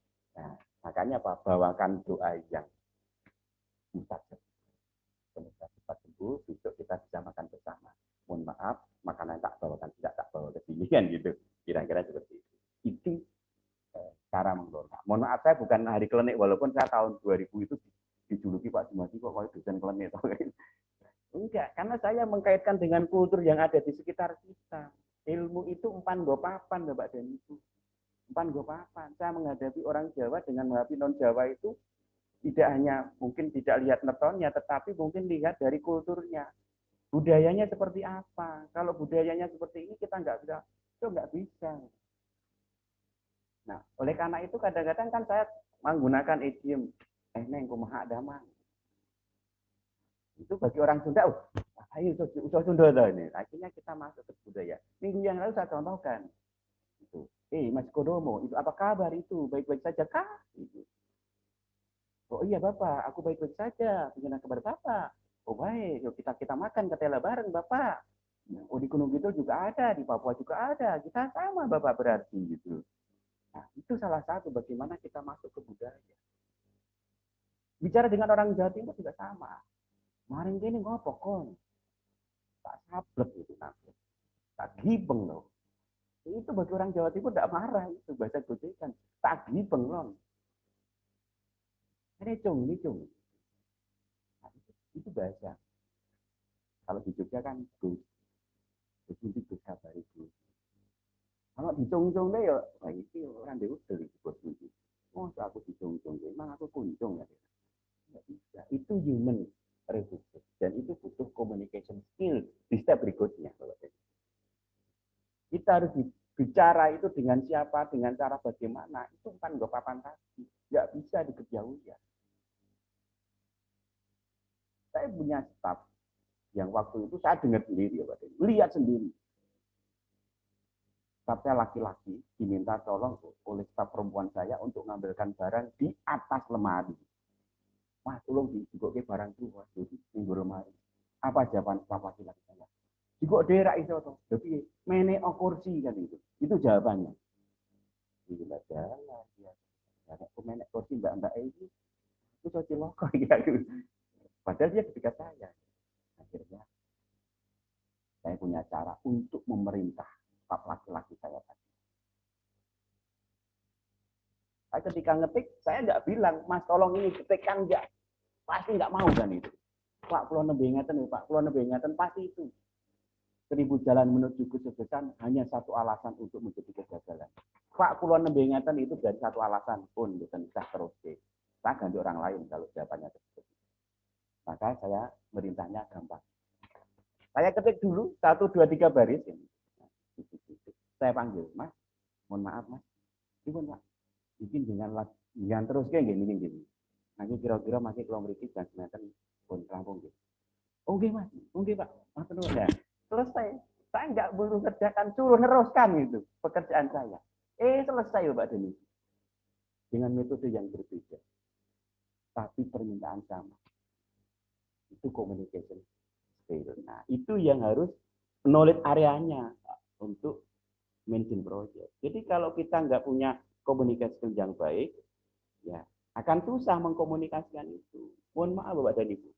Nah, makanya Pak bawakan doa yang mustajab. Semoga cepat sembuh, besok kita bisa makan bersama. Mohon maaf, makanan tak bawakan tidak tak bawa ke sini kan gitu. Kira-kira seperti itu. Itu cara mengelola. Mohon maaf saya bukan hari klinik walaupun saya tahun 2000 itu dijuluki Pak Jumadi kok dosen klinik. Enggak, karena saya mengkaitkan dengan kultur yang ada di sekitar kita. Ilmu itu empan go papan, Bapak dan Ibu. Empan go papan. Saya menghadapi orang Jawa dengan menghadapi non Jawa itu tidak hanya mungkin tidak lihat netonnya, tetapi mungkin lihat dari kulturnya. Budayanya seperti apa? Kalau budayanya seperti ini kita nggak bisa, itu nggak bisa. Nah, oleh karena itu kadang-kadang kan saya menggunakan idiom, neng kumaha damang. Itu bagi orang Sunda, ayo usaha Sunda ini. Akhirnya kita masuk ke budaya. Minggu yang lalu saya contohkan. Itu. Mas Kodomo, itu apa kabar itu? Baik-baik saja kah? Itu. Oh iya Bapak, aku baik-baik saja. Bagaimana kabar Bapak? Oh baik, yuk kita makan ketela bareng Bapak. Oh di Gunung Kidul juga ada, di Papua juga ada. Kita sama Bapak berarti gitu. Nah, itu salah satu bagaimana kita masuk ke budaya. Bicara dengan orang Jawa Timur juga sama. Maring kene ngopo kon? Tak sablek itu nanti. Tak gibeng loh. Itu bagi orang Jawa Timur tidak marah itu bahasa gojekan. Tak gibeng loh. Ini cung. Nah, itu bahasa. Kalau di Jogja kan Gus. Gus itu Gus kabar itu. Kalau di cung-cung deh ya, wah itu orang Dewa dari Gus itu. Oh, aku dijung-jung, emang aku kunjung ya. Nggak bisa. Itu human resistance. Dan itu butuh communication skill di step berikutnya. Kita harus bicara itu dengan siapa, dengan cara bagaimana. Itu kan nggak papan kaki. Nggak bisa dikejauhi. Saya punya staff yang waktu itu saya dengar sendiri, ya, Pak. Lihat sendiri. Staff saya laki-laki diminta tolong oleh staf perempuan saya untuk mengambilkan barang di atas lemari. Wah, tolong digok barang itu, wah, di lemari. Apa jawaban staf laki-laki saya? Digok daerah itu, tapi mene kursi kan itu. Itu jawabannya. Gila jalan ya. Aku menek kursi mbak ini, itu saya ciloko gitu. Padahal dia ketika saya. Akhirnya saya punya cara untuk memerintah staf laki-laki saya tadi. Saya ketika ngetik, saya nggak bilang, Mas tolong ini ketikkan enggak. Pasti nggak mau kan itu. Pak, pulau nembe ingatan nih, Pak. Pulau nembe ingatan pasti itu. 1000 jalan menuju kesuksesan hanya satu alasan untuk menjadi kegagalan. Pak, pulau nembe ingatan itu dari satu alasan pun bukan bisa terus. Saya ganti orang lain kalau jawabannya tersebut. Maka saya merintahnya gampang. Saya ketik dulu 1, 2, 3 baris. Saya panggil, Mas, mohon maaf Mas. Ibu Pak, bikin dengan terus kayak gini. Nanti kira-kira masih kalau mriki dan sementen pun rampung gitu. Oke Mas, oke Pak. Mas terus ya. Selesai. Saya nggak perlu kerjakan, suruh neruskan gitu pekerjaan saya. Selesai Pak Denny. Dengan metode yang berbeda. Tapi permintaan sama. Itu communication skill. Nah, itu yang harus knowledge areanya untuk managing project. Jadi kalau kita nggak punya komunikasi skill yang baik, ya akan susah mengkomunikasikan itu. Mohon maaf Bapak dan Ibu.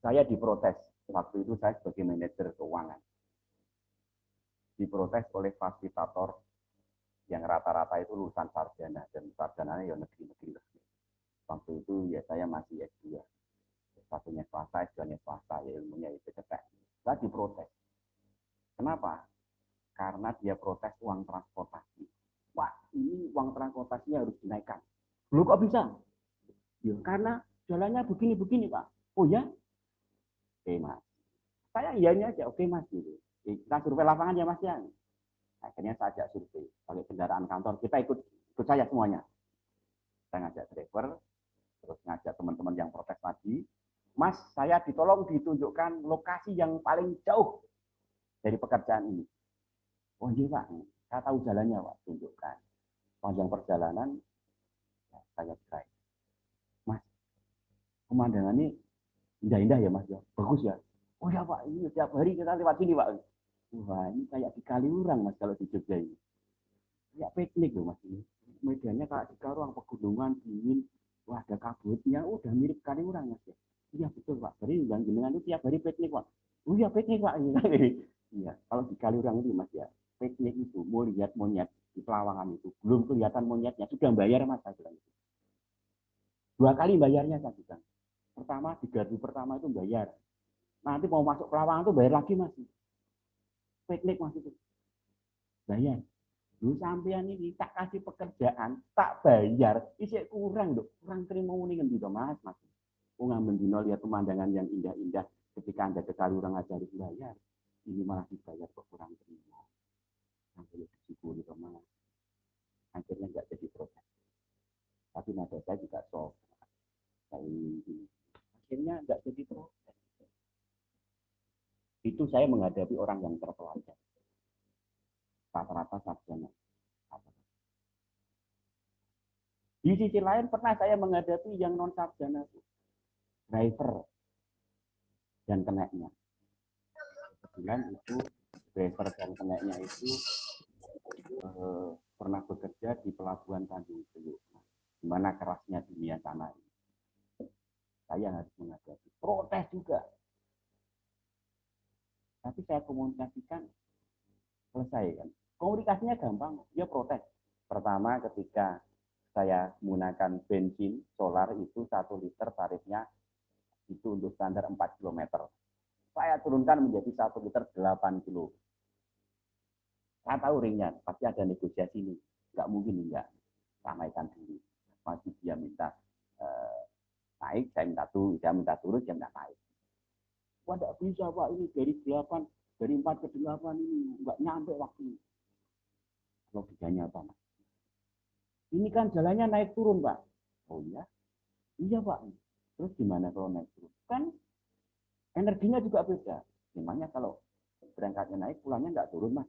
Saya diprotes. Waktu itu saya sebagai manajer keuangan. Diprotes oleh fasilitator yang rata-rata itu lulusan sarjana. Dan sarjananya ya negeri-negeri. Waktu itu ya saya masih S2. Satunya swasta, S2-nya swasta, ya ilmunya itu cetek. Saya diprotes. Kenapa? Karena dia protes uang transportasi. Wah, ini uang transportasinya harus dinaikkan. Loh kok bisa? Ya, karena jalannya begini-begini, Pak. Oh ya? Oke, Mas. Saya iyanya aja, oke, Mas. Gitu. Kita survei lapangan ya, Mas. Ya. Akhirnya saya ajak survei. Pakai kendaraan kantor, kita ikut saya semuanya. Saya ngajak driver, terus ngajak teman-teman yang protes tadi. Mas, saya ditolong ditunjukkan lokasi yang paling jauh dari pekerjaan ini. Oh iya, Pak. Saya tahu jalannya, Pak. Tunjukkan. Panjang perjalanan, ya, saya drive. Mas, pemandangannya indah-indah ya, Mas. Ya. Bagus ya. Oh ya, Pak. Ini setiap hari kita lewat sini, Pak. Wah, ini kayak di Kaliurang, Mas, kalau di Jogja ini. Kayak piknik loh, Mas. Ini. Medannya kayak di Kaliurang, pegunungan, dingin. Wah, ada kabutnya. Udah mirip Kaliurang, Mas. Ya. Iya, betul, Pak. Jadi jenengan itu tiap hari piknik, Pak. Oh iya, piknik, Pak. Iya, kalau di Kaliurang itu, Mas, ya. Piknik itu, mau lihat monyet di Pelawangan itu. Belum kelihatan monyetnya, sudah bayar, Mas. Saya bilang. 2 kali bayarnya, saya bilang. Pertama, di gardu pertama itu bayar. Nanti mau masuk Pelawangan itu bayar lagi, Mas. Piknik, Mas, itu. Bayar. Lu sampean ini tak kasih pekerjaan, tak bayar, isi kurang dok, kurang terima uningan juga mas. Ungang mendino lihat pemandangan yang indah-indah ketika anda ke Kaliurang aja harus bayar, ini malah dibayar kok kurang terima. Sampai disyukuri mas. Akhirnya nggak jadi proses. Tapi nada saya juga sok. Akhirnya nggak jadi proses. Itu saya menghadapi orang yang terpelajar. Rata-rata sarjana. Di sisi lain pernah saya menghadapi yang non sarjana, driver dan keneknya. Kebetulan itu driver dan keneknya itu pernah bekerja di pelabuhan Tanjung Priok, di mana kerasnya dunia sana. Saya harus menghadapi protes juga. Tapi saya komunikasikan selesai kan. Komunikasinya gampang, dia protes. Pertama ketika saya menggunakan bensin solar itu 1 liter tarifnya itu untuk standar 4 km. Saya turunkan menjadi 1 liter 8 kilo. Saya tahu ringnya, pasti ada negosiasi nih. Nggak mungkin enggak ramaikan dulu. Pasti dia minta naik, saya minta turun, dia minta naik. Wah, nggak bisa Pak, ini dari 4 ke 8 ini nggak nyampe waktu. Logikanya apa, Mas? Ini kan jalannya naik turun, Pak. Oh iya? Iya, Pak. Terus gimana kalau naik turun? Kan energinya juga beda. Memangnya kalau berangkatnya naik, pulangnya nggak turun, Mas.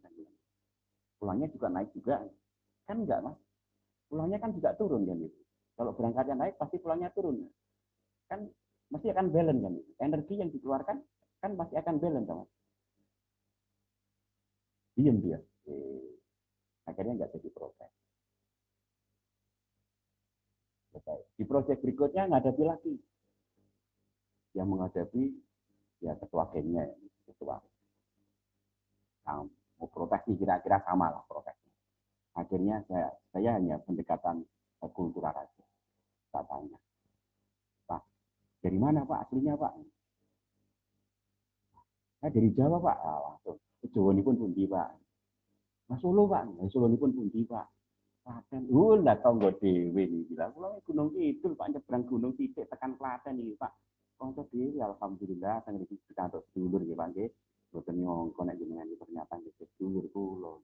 Pulangnya juga naik juga. Kan enggak, Mas. Pulangnya kan juga turun kan gitu. Kalau berangkatnya naik, pasti pulangnya turun. Kan mesti akan balance kan gitu. Energi yang dikeluarkan kan pasti akan balance, Mas. Diam dia. Akhirnya nggak jadi proses. Di proyek berikutnya menghadapi lagi. Yang menghadapi ya ketua gengnya, ketua. Nah, mau protes kira-kira sama lah protesnya. Akhirnya saya hanya pendekatan kultural aja. Saya tanya, Pak, dari mana Pak? Aslinya Pak? Saya dari Jawa Pak. Ah, langsung. Jawa ini pun pundi Pak. Mas Solo Pak. Solo ini pun pundi Pak. Klaten. Lah tonggo dhewe iki. Lah kula Gunung Kidul Pak nyebrang Gunung Titik tekan Klaten iki Pak. Kanca dhewe alhamdulillah teng mriki dikantuk sedulur nggih Pak nggih. Boten nyongko nek jenengan iki ternyata nggih sedulur kula.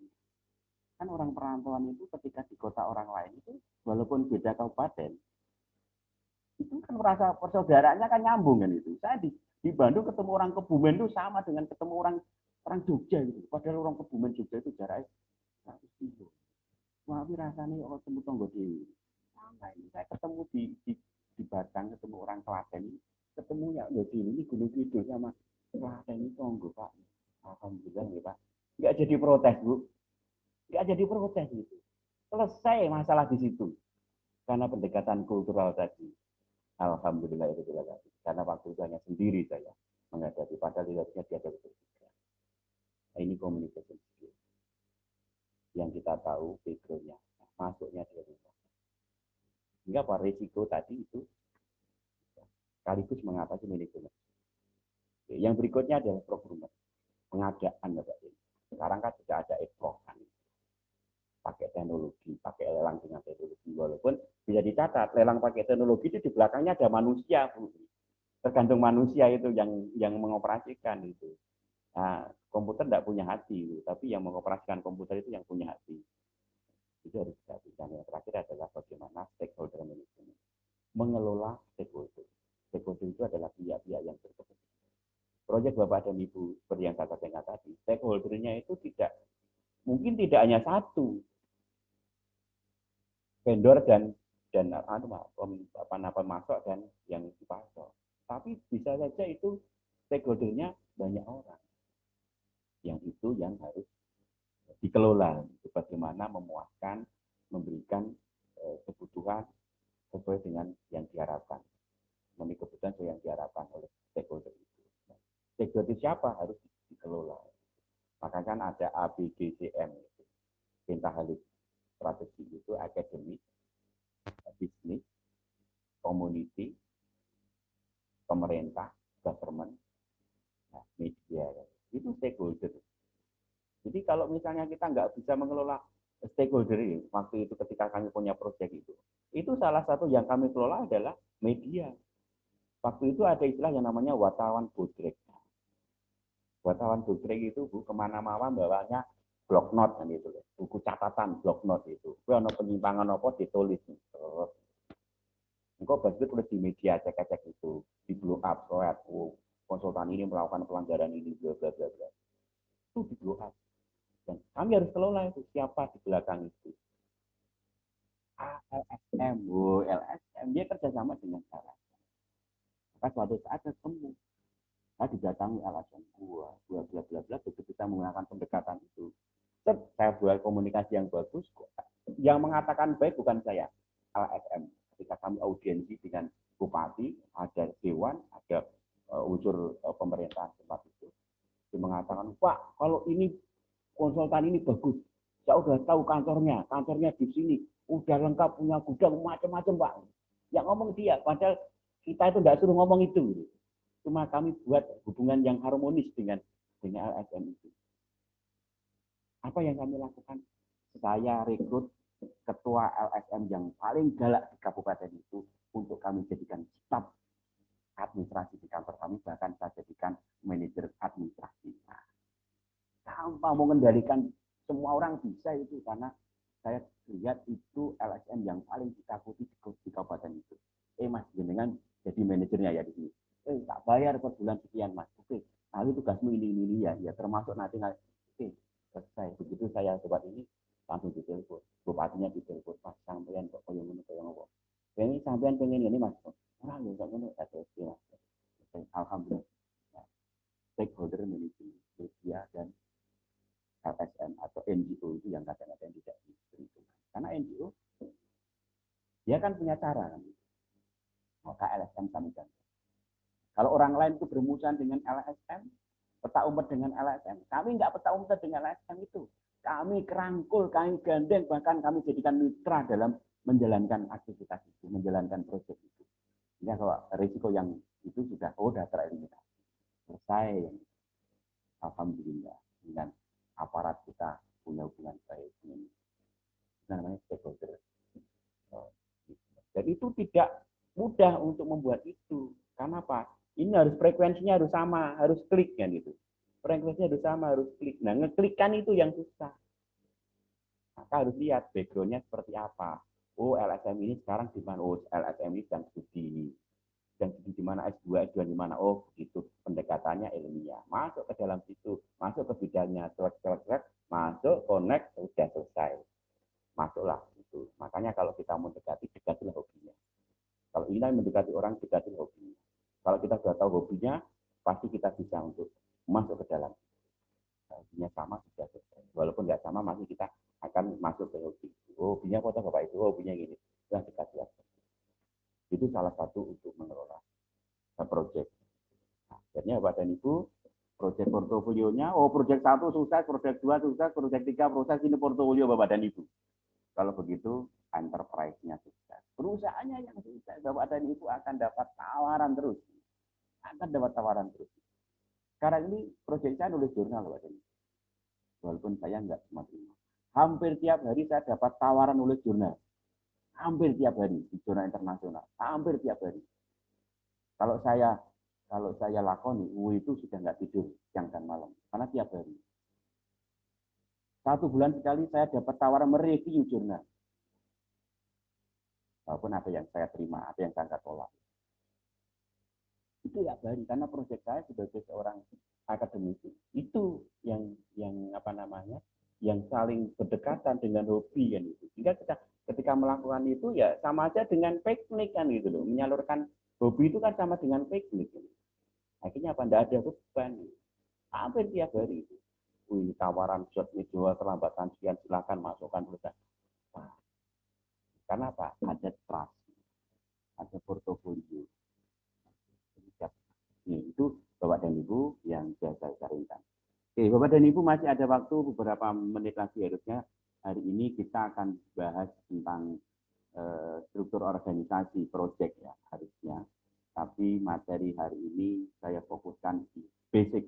Kan orang perantauan itu ketika di kota orang lain itu walaupun beda kabupaten itu kan merasa persaudaraannya kan nyambung kan itu. Saya di Bandung ketemu orang Kebumen itu sama dengan ketemu orang Jogja gitu. Padahal orang Kebumen Jogja itu jaraknya 100 kilo. Wah, tapi rasanya kalau ketemu tonggo di sama ini. Saya ketemu di Batang, ketemu orang Klaten, ketemu ya di ini Gunung Kidul sama Klaten ini tonggo Pak. Alhamdulillah ya Pak. Nggak jadi protes Bu, nggak jadi protes gitu. Selesai masalah di situ karena pendekatan kultural tadi. Alhamdulillah itu tidak. Karena waktu itu hanya sendiri saya menghadapi padahal tidak dia ada bertiga. Nah, ini communication skill yang kita tahu background-nya, masuknya dari mana. Sehingga apa risiko tadi itu sekaligus mengatasi manajemen. Yang berikutnya adalah procurement, pengadaan Bapak Ibu. Sekarang kan sudah ada eksploran, pakai teknologi, pakai lelang dengan teknologi. Walaupun bisa dicatat, lelang pakai teknologi itu di belakangnya ada manusia, Bu. Tergantung manusia itu yang mengoperasikan itu. Nah, komputer tidak punya hati, tapi yang mengoperasikan komputer itu yang punya hati. Itu harus diperhatikan. Yang terakhir adalah bagaimana stakeholder management. Mengelola stakeholder. Stakeholder itu adalah pihak-pihak yang berkepentingan. Proyek Bapak dan Ibu, seperti yang saya katakan tadi, stakeholdernya itu mungkin tidak hanya satu. Vendor dan pemasok dan yang dipasok. Tapi bisa saja itu stakeholdernya banyak orang. Yang itu yang harus dikelola, bagaimana memuaskan, memberikan kebutuhan sesuai dengan yang diharapkan, memenuhi kebutuhan sesuai yang diharapkan oleh stakeholder itu. Stakeholder siapa harus dikelola. Maka kan ada ABCDM, pentahelix strategi itu akademik, bisnis, community, pemerintah, government, media, itu stakeholder. Jadi kalau misalnya kita nggak bisa mengelola stakeholder ini, waktu itu ketika kami punya proyek itu salah satu yang kami kelola adalah media. Waktu itu ada istilah yang namanya wartawan bodrek. Wartawan bodrek itu Bu kemana-mana bawanya block note kan itu, buku catatan block note itu. Kalau ada penyimpangan apa ditulis. Engkau bagus tulis di media cek-cek itu, di blow up, konsultan ini melakukan pelanggaran ini, bla bla bla bla. Itu di blow up. Dan kami harus kelola itu siapa di belakang itu. LSM, LSM dia kerjasama dengan LSM. Maka suatu saat ketemu, saya didatangi LSM bla bla bla bla, begitu kita menggunakan pendekatan itu. Saya buat komunikasi yang bagus. Yang mengatakan baik bukan saya, LSM. Ketika kami audiensi dengan bupati, ada dewan, ada unsur pemerintahan tempat itu. Dia mengatakan, Pak, kalau ini konsultan ini bagus. Saya udah tahu kantornya di sini, udah lengkap punya gudang macam-macam Pak. Yang ngomong dia, padahal kita itu tidak suruh ngomong itu. Cuma kami buat hubungan yang harmonis dengan LSM itu. Apa yang kami lakukan? Saya rekrut ketua LSM yang paling galak di kabupaten itu untuk kami jadikan staf administrasi di kantor kami, bahkan saya jadikan manajer administrasi. Nah, tanpa mengendalikan semua orang bisa itu, karena saya lihat itu LSM yang paling ditakuti di kabupaten itu. Mas, jenengan jadi manajernya ya di sini. Tak bayar per bulan sekian, Mas. Oke, lalu tugasmu ini ya. Ya termasuk nanti. Oke, selesai. Begitu saya sobat ini langsung ditelepon. Bupatinya ditelepon, Mas, sampean kok koyo ngono koyo ngopo. Ini sampean pengen ini, Mas. Ora yo kok ngono, ya oke, Mas. Alhamdulillah. Nah, stakeholder management media dan LSM atau NGO itu yang kadang-kadang tidak diperhitungkan. Karena NGO dia kan punya cara kan. Maka LSM kami ganti. Kalau orang lain itu bermusuhan dengan LSM, peta umpet dengan LSM, kami nggak peta umpet dengan LSM itu. Kami kerangkul, kami gandeng, bahkan kami jadikan mitra dalam menjalankan aktivitas itu, menjalankan proyek itu. Sehingga kalau risiko yang itu sudah tereliminasi. Selesai. Alhamdulillah. Dengan aparat kita punya hubungan baik dengan namanya stakeholder. Dan itu tidak mudah untuk membuat itu. Karena apa? Ini harus frekuensinya harus sama, harus klik kan gitu. Frekuensinya harus sama, harus klik. Nah, ngeklikkan itu yang susah. Maka harus lihat background-nya seperti apa. Oh, LSM ini sekarang di mana? Oh, LSM ini sedang studi. Dan di mana S2 di mana? Oh, begitu. Pendekatannya ilmiah. Masuk ke dalam situ, masuk ke bidangnya, masuk, connect, sudah selesai. Masuklah itu. Makanya kalau kita mendekati, dekatilah hobinya. Kalau ingin mendekati orang, dekatilah hobinya. Kalau kita sudah tahu hobinya, pasti kita bisa untuk masuk ke dalam. Hobinya sama, sudah selesai. Walaupun nggak sama, masih kita akan masuk ke hobi. Oh, hobinya foto Bapak itu, hobinya gini. Sudah dekati. Itu salah satu untuk mengelola proyek. Nah, akhirnya Bapak dan Ibu, proyek portofolionya, proyek 1 sukses, proyek 2 sukses, proyek 3 proses, ini portofolio Bapak dan Ibu. Kalau begitu, enterprise-nya sukses. Perusahaannya yang sukses, Bapak dan Ibu akan dapat tawaran terus. Akan dapat tawaran terus. Sekarang ini proyek saya nulis jurnal, Bapak dan Ibu. Walaupun saya nggak cuma terima. Hampir tiap hari saya dapat tawaran nulis jurnal. Hampir tiap hari di jurnal internasional. Hampir tiap hari. Kalau saya lakoni, itu sudah nggak tidur siang dan malam. Karena tiap hari. 1 bulan sekali saya dapat tawaran mereview jurnal. Walaupun ada yang saya terima, ada yang saya tolak. Itu ya bari, karena proyek saya sebagai seorang akademisi itu yang yang saling berdekatan dengan hobi kan itu. Sehingga ketika melakukan itu ya sama aja dengan piknik kan gitu loh. Menyalurkan hobi itu kan sama dengan piknik. Gitu. Akhirnya apa? Tidak ada beban. Hampir tiap hari itu. Tawaran shot meja terlambatan sekian silakan masukkan perusahaan. Karena apa? Ada trust, ada portofolio. Itu Bapak dan Ibu yang saya saringkan. Oke, Bapak dan Ibu masih ada waktu beberapa menit lagi harusnya. Hari ini kita akan bahas tentang struktur organisasi proyek ya harusnya. Tapi materi hari ini saya fokuskan di basic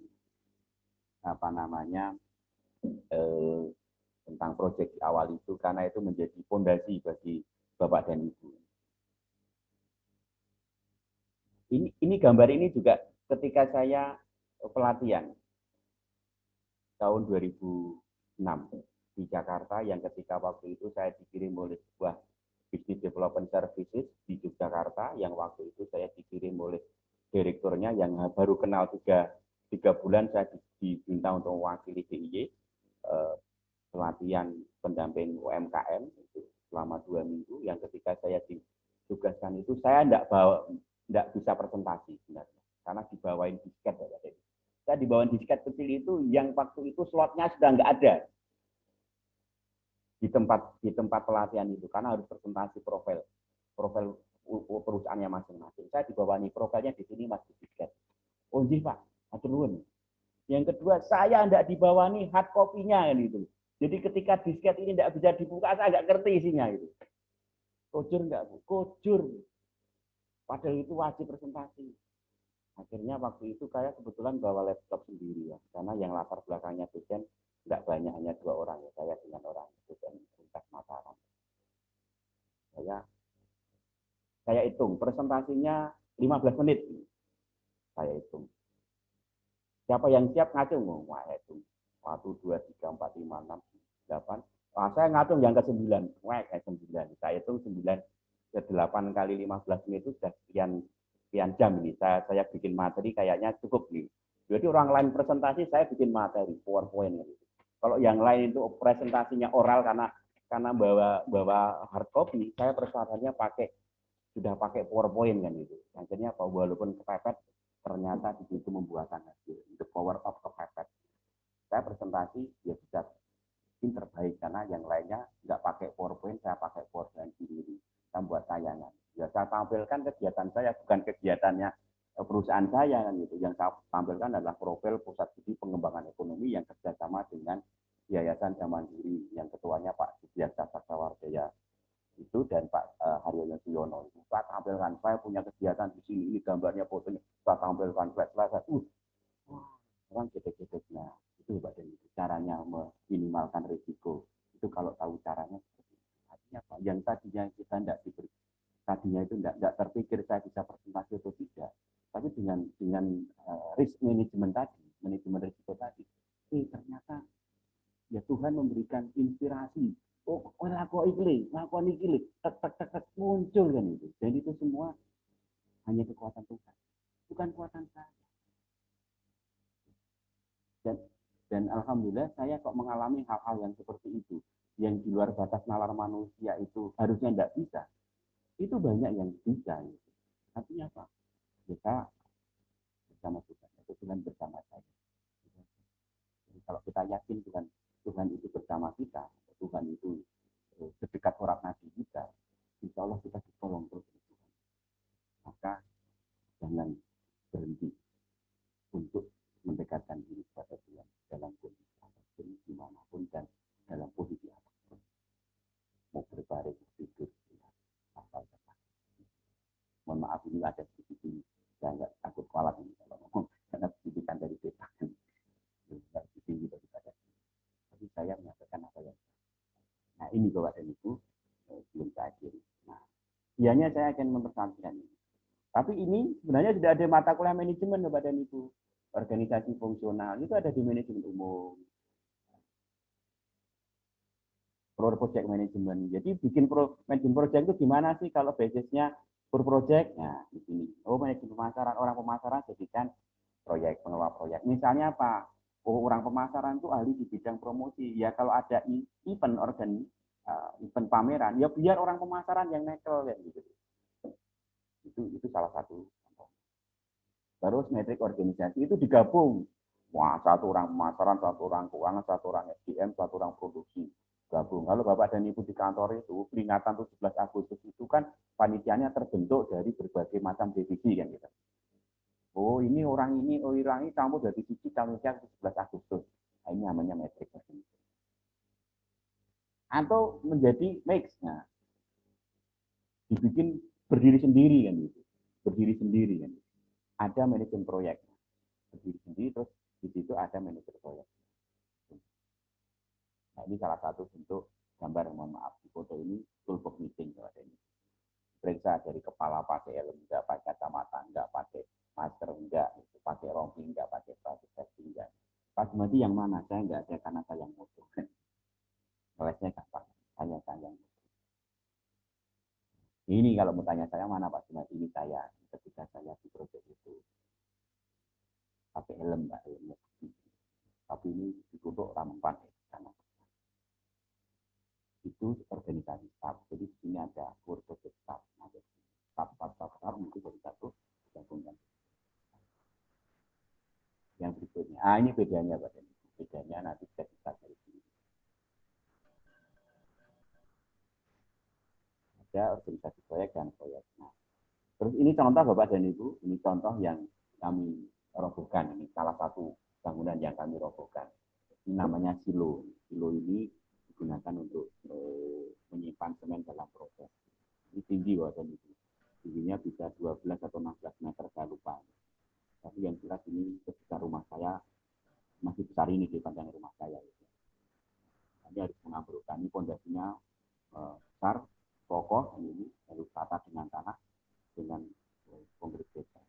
tentang proyek di awal itu karena itu menjadi fondasi bagi Bapak dan Ibu. Ini gambar ini juga ketika saya pelatihan tahun 2006 di Jakarta yang ketika waktu itu saya dikirim oleh sebuah Business Development Services di Yogyakarta yang waktu itu saya dikirim oleh direkturnya yang baru kenal 3 bulan saya diminta untuk mewakili DIY pelatihan pendamping UMKM itu selama 2 minggu yang ketika saya ditugaskan itu saya tidak bisa presentasi sebenarnya karena dibawain disket ya. Saya dibawain disket kecil itu yang waktu itu slotnya sudah nggak ada di tempat pelatihan itu karena harus presentasi profil perusahaannya masing-masing. Saya dibawani profilnya di sini Mas disket. Oh iya Pak, atur nuwun. Yang kedua saya tidak dibawani hard copy-nya kan itu. Jadi ketika disket ini tidak bisa dibuka saya nggak ngerti isinya itu. Kojur nggak Bu? Kojur. Padahal itu wajib presentasi. Akhirnya waktu itu saya kebetulan bawa laptop sendiri ya, karena yang latar belakangnya dosen nggak banyak, hanya 2 orang ya, saya dengan orang student Unpad Mataram. Saya hitung presentasinya 15 menit. Saya hitung. Siapa yang siap ngacung? Wah, hitung. 1, 2, 3, 4, 5, 6, 8. Wah, saya ngacung yang ke-9. Wah, ke-9. Saya hitung 9 ke 8 kali 15 menit itu sudah sekian jam ini. Saya bikin materi kayaknya cukup nih. Jadi orang lain presentasi, saya bikin materi, PowerPoint. Kalau yang lain itu presentasinya oral karena bawa hard copy, saya persyaratannya sudah pakai PowerPoint kan itu. Akhirnya walaupun kepepet, ternyata di situ membuahkan hasil. The power of kepepet. Saya presentasi ya bisa terbaik karena yang lainnya nggak pakai PowerPoint, saya pakai PowerPoint sendiri. Saya buat tayangan. Ya saya tampilkan kegiatan saya, bukan kegiatannya perusahaan saya kan gitu. Yang saya tampilkan adalah profil pusat studi pengembangan ekonomi yang kerjasama dengan Yayasan Zaman Diri yang ketuanya Pak Sudiarsa Saksawardaya itu dan Pak Haryono Suyono itu. Saya tampilkan, saya punya kegiatan di sini, ini gambarnya, fotonya, saya tampilkan flash. Orang gede-gedenya itu Pak Dan, caranya meminimalkan risiko. Itu kalau tahu caranya seperti itu. Artinya Pak, yang tadinya kita tadinya itu tidak terpikir saya bisa presentasi atau tidak, tapi dengan risk management tadi, manajemen risiko tadi, ternyata ya Tuhan memberikan inspirasi. Oh, lakukan ini, tek, muncul kan itu. Dan itu semua hanya kekuatan Tuhan, bukan kekuatan saya. Dan alhamdulillah saya kok mengalami hal-hal yang seperti itu, yang di luar batas nalar manusia itu harusnya tidak bisa. Itu banyak yang bisa. Gitu. Artinya apa? Kita bersama Tuhan, atau Tuhan bersama saya. Jadi kalau kita yakin Tuhan itu bersama kita, Tuhan itu sedekat orang nadi kita, insya Allah kita ditolong terus Tuhan. Maka jangan berhenti untuk mendekatkan diri kepada Tuhan dalam kondisi apapun, dimanapun, dan dalam posisi apapun. Mau berbaring, tidur, apa saja. Mohon maaf, ini ada sedikit ini. Saya nggak takut kualat ini kalau ngomong, karena pendidikan dari kita. Tinggi daripada. Tapi saya menyampaikan apa yang. Nah ini Bapak dan Ibu, belum saya akhiri. Nah, ianya saya akan mempersampaikan ini. Tapi ini sebenarnya sudah ada mata kuliah manajemen Bapak dan Ibu. Organisasi fungsional itu ada di manajemen umum. Project management. Jadi bikin manajemen project itu gimana sih kalau basisnya project? Nah, di sini. Oh, manajemen pemasaran, orang pemasaran jadikan proyek, pengelola proyek. Misalnya apa? Oh, orang pemasaran itu ahli di bidang promosi. Ya kalau ada event pameran, ya biar orang pemasaran yang nekel ya gitu. Itu salah satu. Terus metrik organisasi itu digabung. Wah, 1 orang pemasaran, 1 orang keuangan, 1 orang SDM, 1 orang produksi. Gabung. Kalau Bapak dan Ibu di kantor itu, peringatan 17 Agustus itu kan panitianya terbentuk dari berbagai macam divisi kan gitu. Oh, ini orang ini campur dari sisi campurnya 17 Agustus. Nah, ini namanya metrik. Atau menjadi mix. Nah, dibikin berdiri sendiri kan gitu. Berdiri sendiri kan. Ada manajemen proyek. Berdiri sendiri, terus di situ ada manajemen proyek. Nah, ini salah satu bentuk gambar, mohon maaf, di foto ini toolbox meeting. Periksa dari kepala pakai helm, enggak pakai kacamata, enggak pakai masker, enggak pakai rompi, enggak pakai sepatu safety, enggak. Pak Jumadi yang mana? Saya enggak ada karena saya yang moto. Olesnya gampang, hanya saya yang moto. Ini kalau mau tanya saya mana Pak Jumadi, ini saya ketika saya di proyek itu pakai helm, enggak helmnya. Tapi ini ditutup rampan karena itu organisasi staff. Jadi di sini ada project staff, ada staff itu dari satu gabungan. Yang berikutnya, ini bedanya Pak. Bedanya nanti kita bisa dari sini. Ada organisasi proyek dan proyek. Nah, terus ini contoh Bapak dan Ibu, ini contoh yang kami robohkan. Ini salah satu bangunan yang kami robohkan. Ini namanya silo. Silo ini digunakan untuk menyimpan semen dalam proses. Ini tinggi Bapak dan Ibu. Tingginya bisa 12 atau 16 meter, saya lupa. Tapi yang jelas ini ketika rumah saya masih besar ini dipandang rumah saya. pondasi harus mengambrukkan. Ini pondasinya besar, kokoh, ini lalu rata dengan tanah dengan konkrit beta.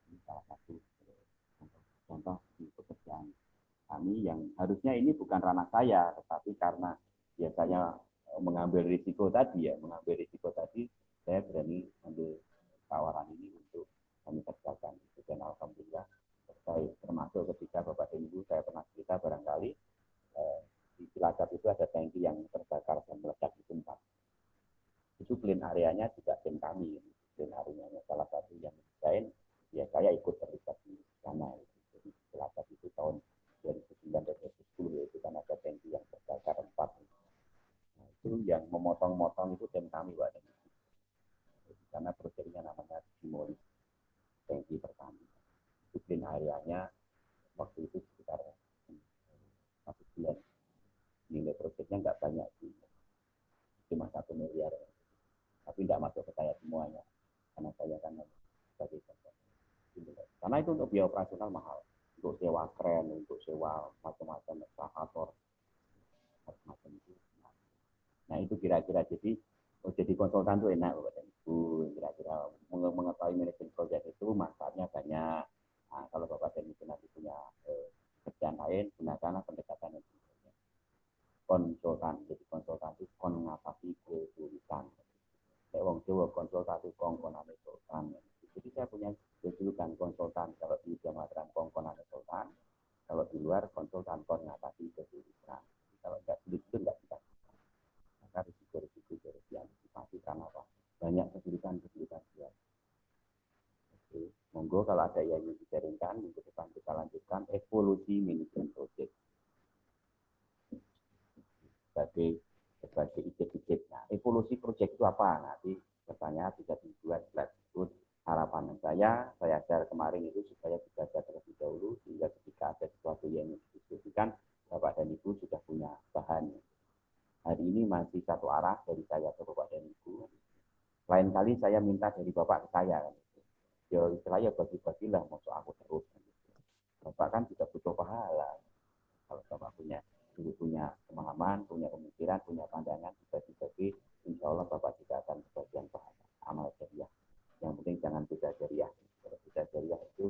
Ini salah satu contoh di pekerjaan kami yang harusnya ini bukan ranah saya, tetapi karena biasanya mengambil risiko tadi, saya berani ambil tawaran ini untuk kami kerjakan. Dan alhamdulillah selesai, termasuk ketika Bapak dan Ibu saya pernah cerita barangkali di Cilacap itu ada tangki yang terbakar dan meledak di tempat. Itu clean areanya juga tim kami. Clean areanya salah satu yang desain, ya saya ikut terlibat di sana. Jadi Cilacap itu tahun 2009 dan 2010 itu kan ada tangki yang terbakar 4. Nah, itu yang memotong-motong itu tim kami, Pak. Karena proyeknya namanya Dimoli tangki pertama. Itu clean areanya waktu itu sekitar 1 bulan. Nilai proyeknya nggak banyak sih, cuma 1 miliar, tapi nggak masuk ke saya semuanya, karena saya kan sebagai karena itu untuk biaya operasional mahal, untuk sewa kren, untuk sewa macam-macam ekskavator, macam-macam itu. Nah itu kira-kira jadi konsultan itu enak, Bapak dan Ibu, kira-kira mengetahui manajemen proyek itu manfaatnya banyak. Nah, kalau Bapak dan Ibu nanti punya kerjaan lain, gunakanlah pendekatan yang konsultan. Jadi konsultan itu kon ngatasi kesulitan. Kayak wong Jawa konsultasi kongkonane sultan. Jadi saya punya julukan konsultan kalau di Jamatran kongkonane sultan. Kalau di luar konsultan kon ngatasi kesulitan. Kalau nggak sulit itu nggak bisa. Maka risiko-risiko harus diantisipasi karena apa? Banyak kesulitan-kesulitan dia. Oke, monggo kalau ada yang ingin dijaringkan, minggu depan kita lanjutkan evolusi manajemen proyek. Sebagai ide-ide. Nah, evolusi proyek itu apa? Nanti pertanyaan bisa dibuat slide. Harapan saya share kemarin itu supaya dibaca terlebih dahulu sehingga ketika ada sesuatu yang didiskusikan, Bapak dan Ibu sudah punya bahan. Hari ini masih satu arah dari saya ke Bapak dan Ibu. Lain kali saya minta dari Bapak ke saya. Ya istilahnya bagi-bagilah, maksud aku terus. Bapak kan juga butuh pahala. Kalau Bapak punya pemahaman, punya pemikiran, punya pandangan, dibagi-bagi, insya Allah Bapak juga akan kebagian pahala amal jariah. Yang penting jangan beda jariah. Kalau beda jariah itu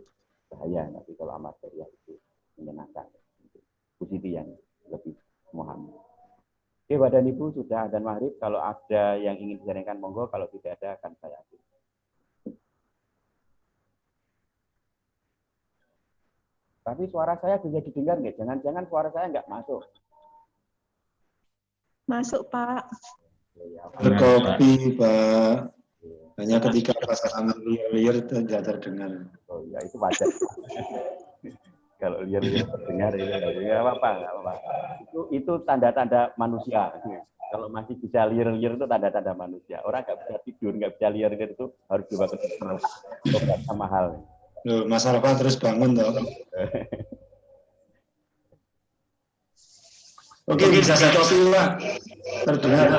bahaya, nanti kalau amal jariah itu menyenangkan. Positif yang lebih memahami. Oke, Bapak dan Ibu sudah adzan maghrib. Kalau ada yang ingin disampaikan, monggo. Kalau tidak ada, akan saya akhiri. Tapi suara saya bisa didengar nggak? Jangan-jangan suara saya nggak masuk. Masuk, Pak. Berkopi, Pak. Hanya ketika pasangan liar tidak terdengar. Oh ya, itu wajar. Kalau liar terdengar itu nggak apa-apa. Itu tanda-tanda manusia. Kalau masih bisa liar itu tanda-tanda manusia. Orang nggak bisa tidur, nggak bisa liar itu harus coba ke dokter. Obat mahal. Loh, Mas Alfa terus bangun toh. Oke, bisa saya kopi, Pak. Terdengar.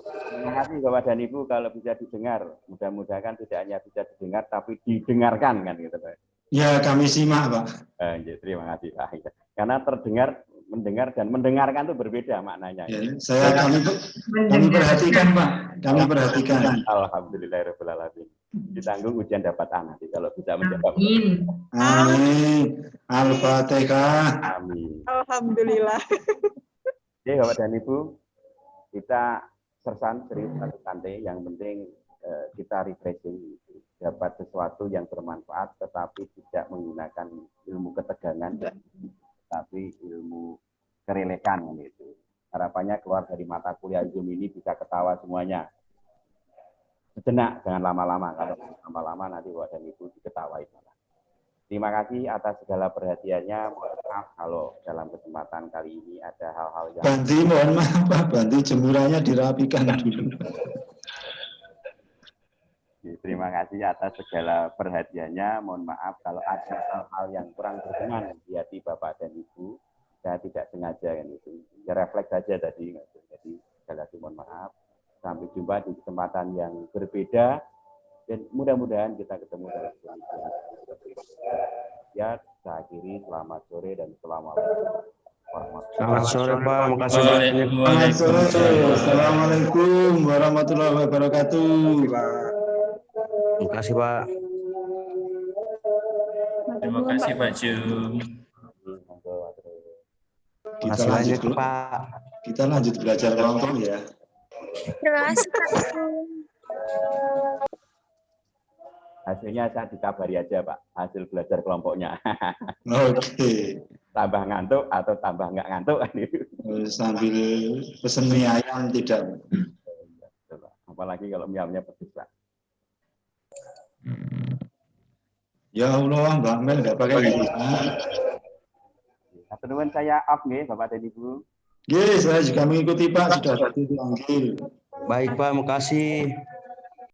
Terima kasih Bapak dan Ibu kalau bisa didengar. Mudah-mudahan tidak hanya bisa didengar, tapi didengarkan kan gitu Pak. Ya, kami simak, Pak. Terima kasih Pak. Karena terdengar, mendengar dan mendengarkan itu berbeda maknanya. Ya, kami perhatikan, Pak. Kami perhatikan. Alhamdulillahirobbilalamin. Ditanggung ujian dapat A nanti kalau bisa menjawab. Amin. Al-Fatihah. Amin. Alhamdulillah. Oke Bapak dan Ibu, kita sersan serius santai. Yang penting kita refreshing, dapat sesuatu yang bermanfaat, tetapi tidak menggunakan ilmu ketegangan, tapi ilmu kerelekan gitu. Harapannya keluar dari mata kuliah Zoom ini bisa ketawa semuanya. Sejenak, jangan lama-lama. Kalau lama-lama nanti Bapak dan Ibu diketawain. Terima kasih atas segala perhatiannya. Mohon maaf kalau dalam kesempatan kali ini ada hal-hal yang... Banti, mohon maaf Pak. Banti jemurannya dirapikan dulu. Terima kasih atas segala perhatiannya. Mohon maaf kalau ada hal-hal yang kurang berkenan di hati Bapak dan Ibu. Saya tidak sengaja kan itu. Ya refleks saja tadi. Jadi sekali lagi mohon maaf. Sampai jumpa di kesempatan yang berbeda. Dan mudah-mudahan kita ketemu dalam kondisi. Ya, saya akhiri. Selamat sore dan assalamualaikum. Selamat sore Pak, makasih banyak. Selamat sore. Assalamualaikum warahmatullahi wabarakatuh. Terima kasih Pak. Terima kasih Pak Jum. Kita Masih lanjut lanjut Pak. Kita lanjut belajar kelompok ya. Terima kasih Pak. Hasilnya saya dikabari aja Pak, hasil belajar kelompoknya. Oke. Tambah ngantuk atau tambah nggak ngantuk. Sambil pesen mie ayam tidak. Apalagi kalau mie-nya pedes Pak. Ya Allah, Mbak Mel nggak pakai gitu. Teman saya off nih Bapak dan Ibu. Yes, saya juga mengikuti Pak, sudah dipanggil. Baik Pak, makasih.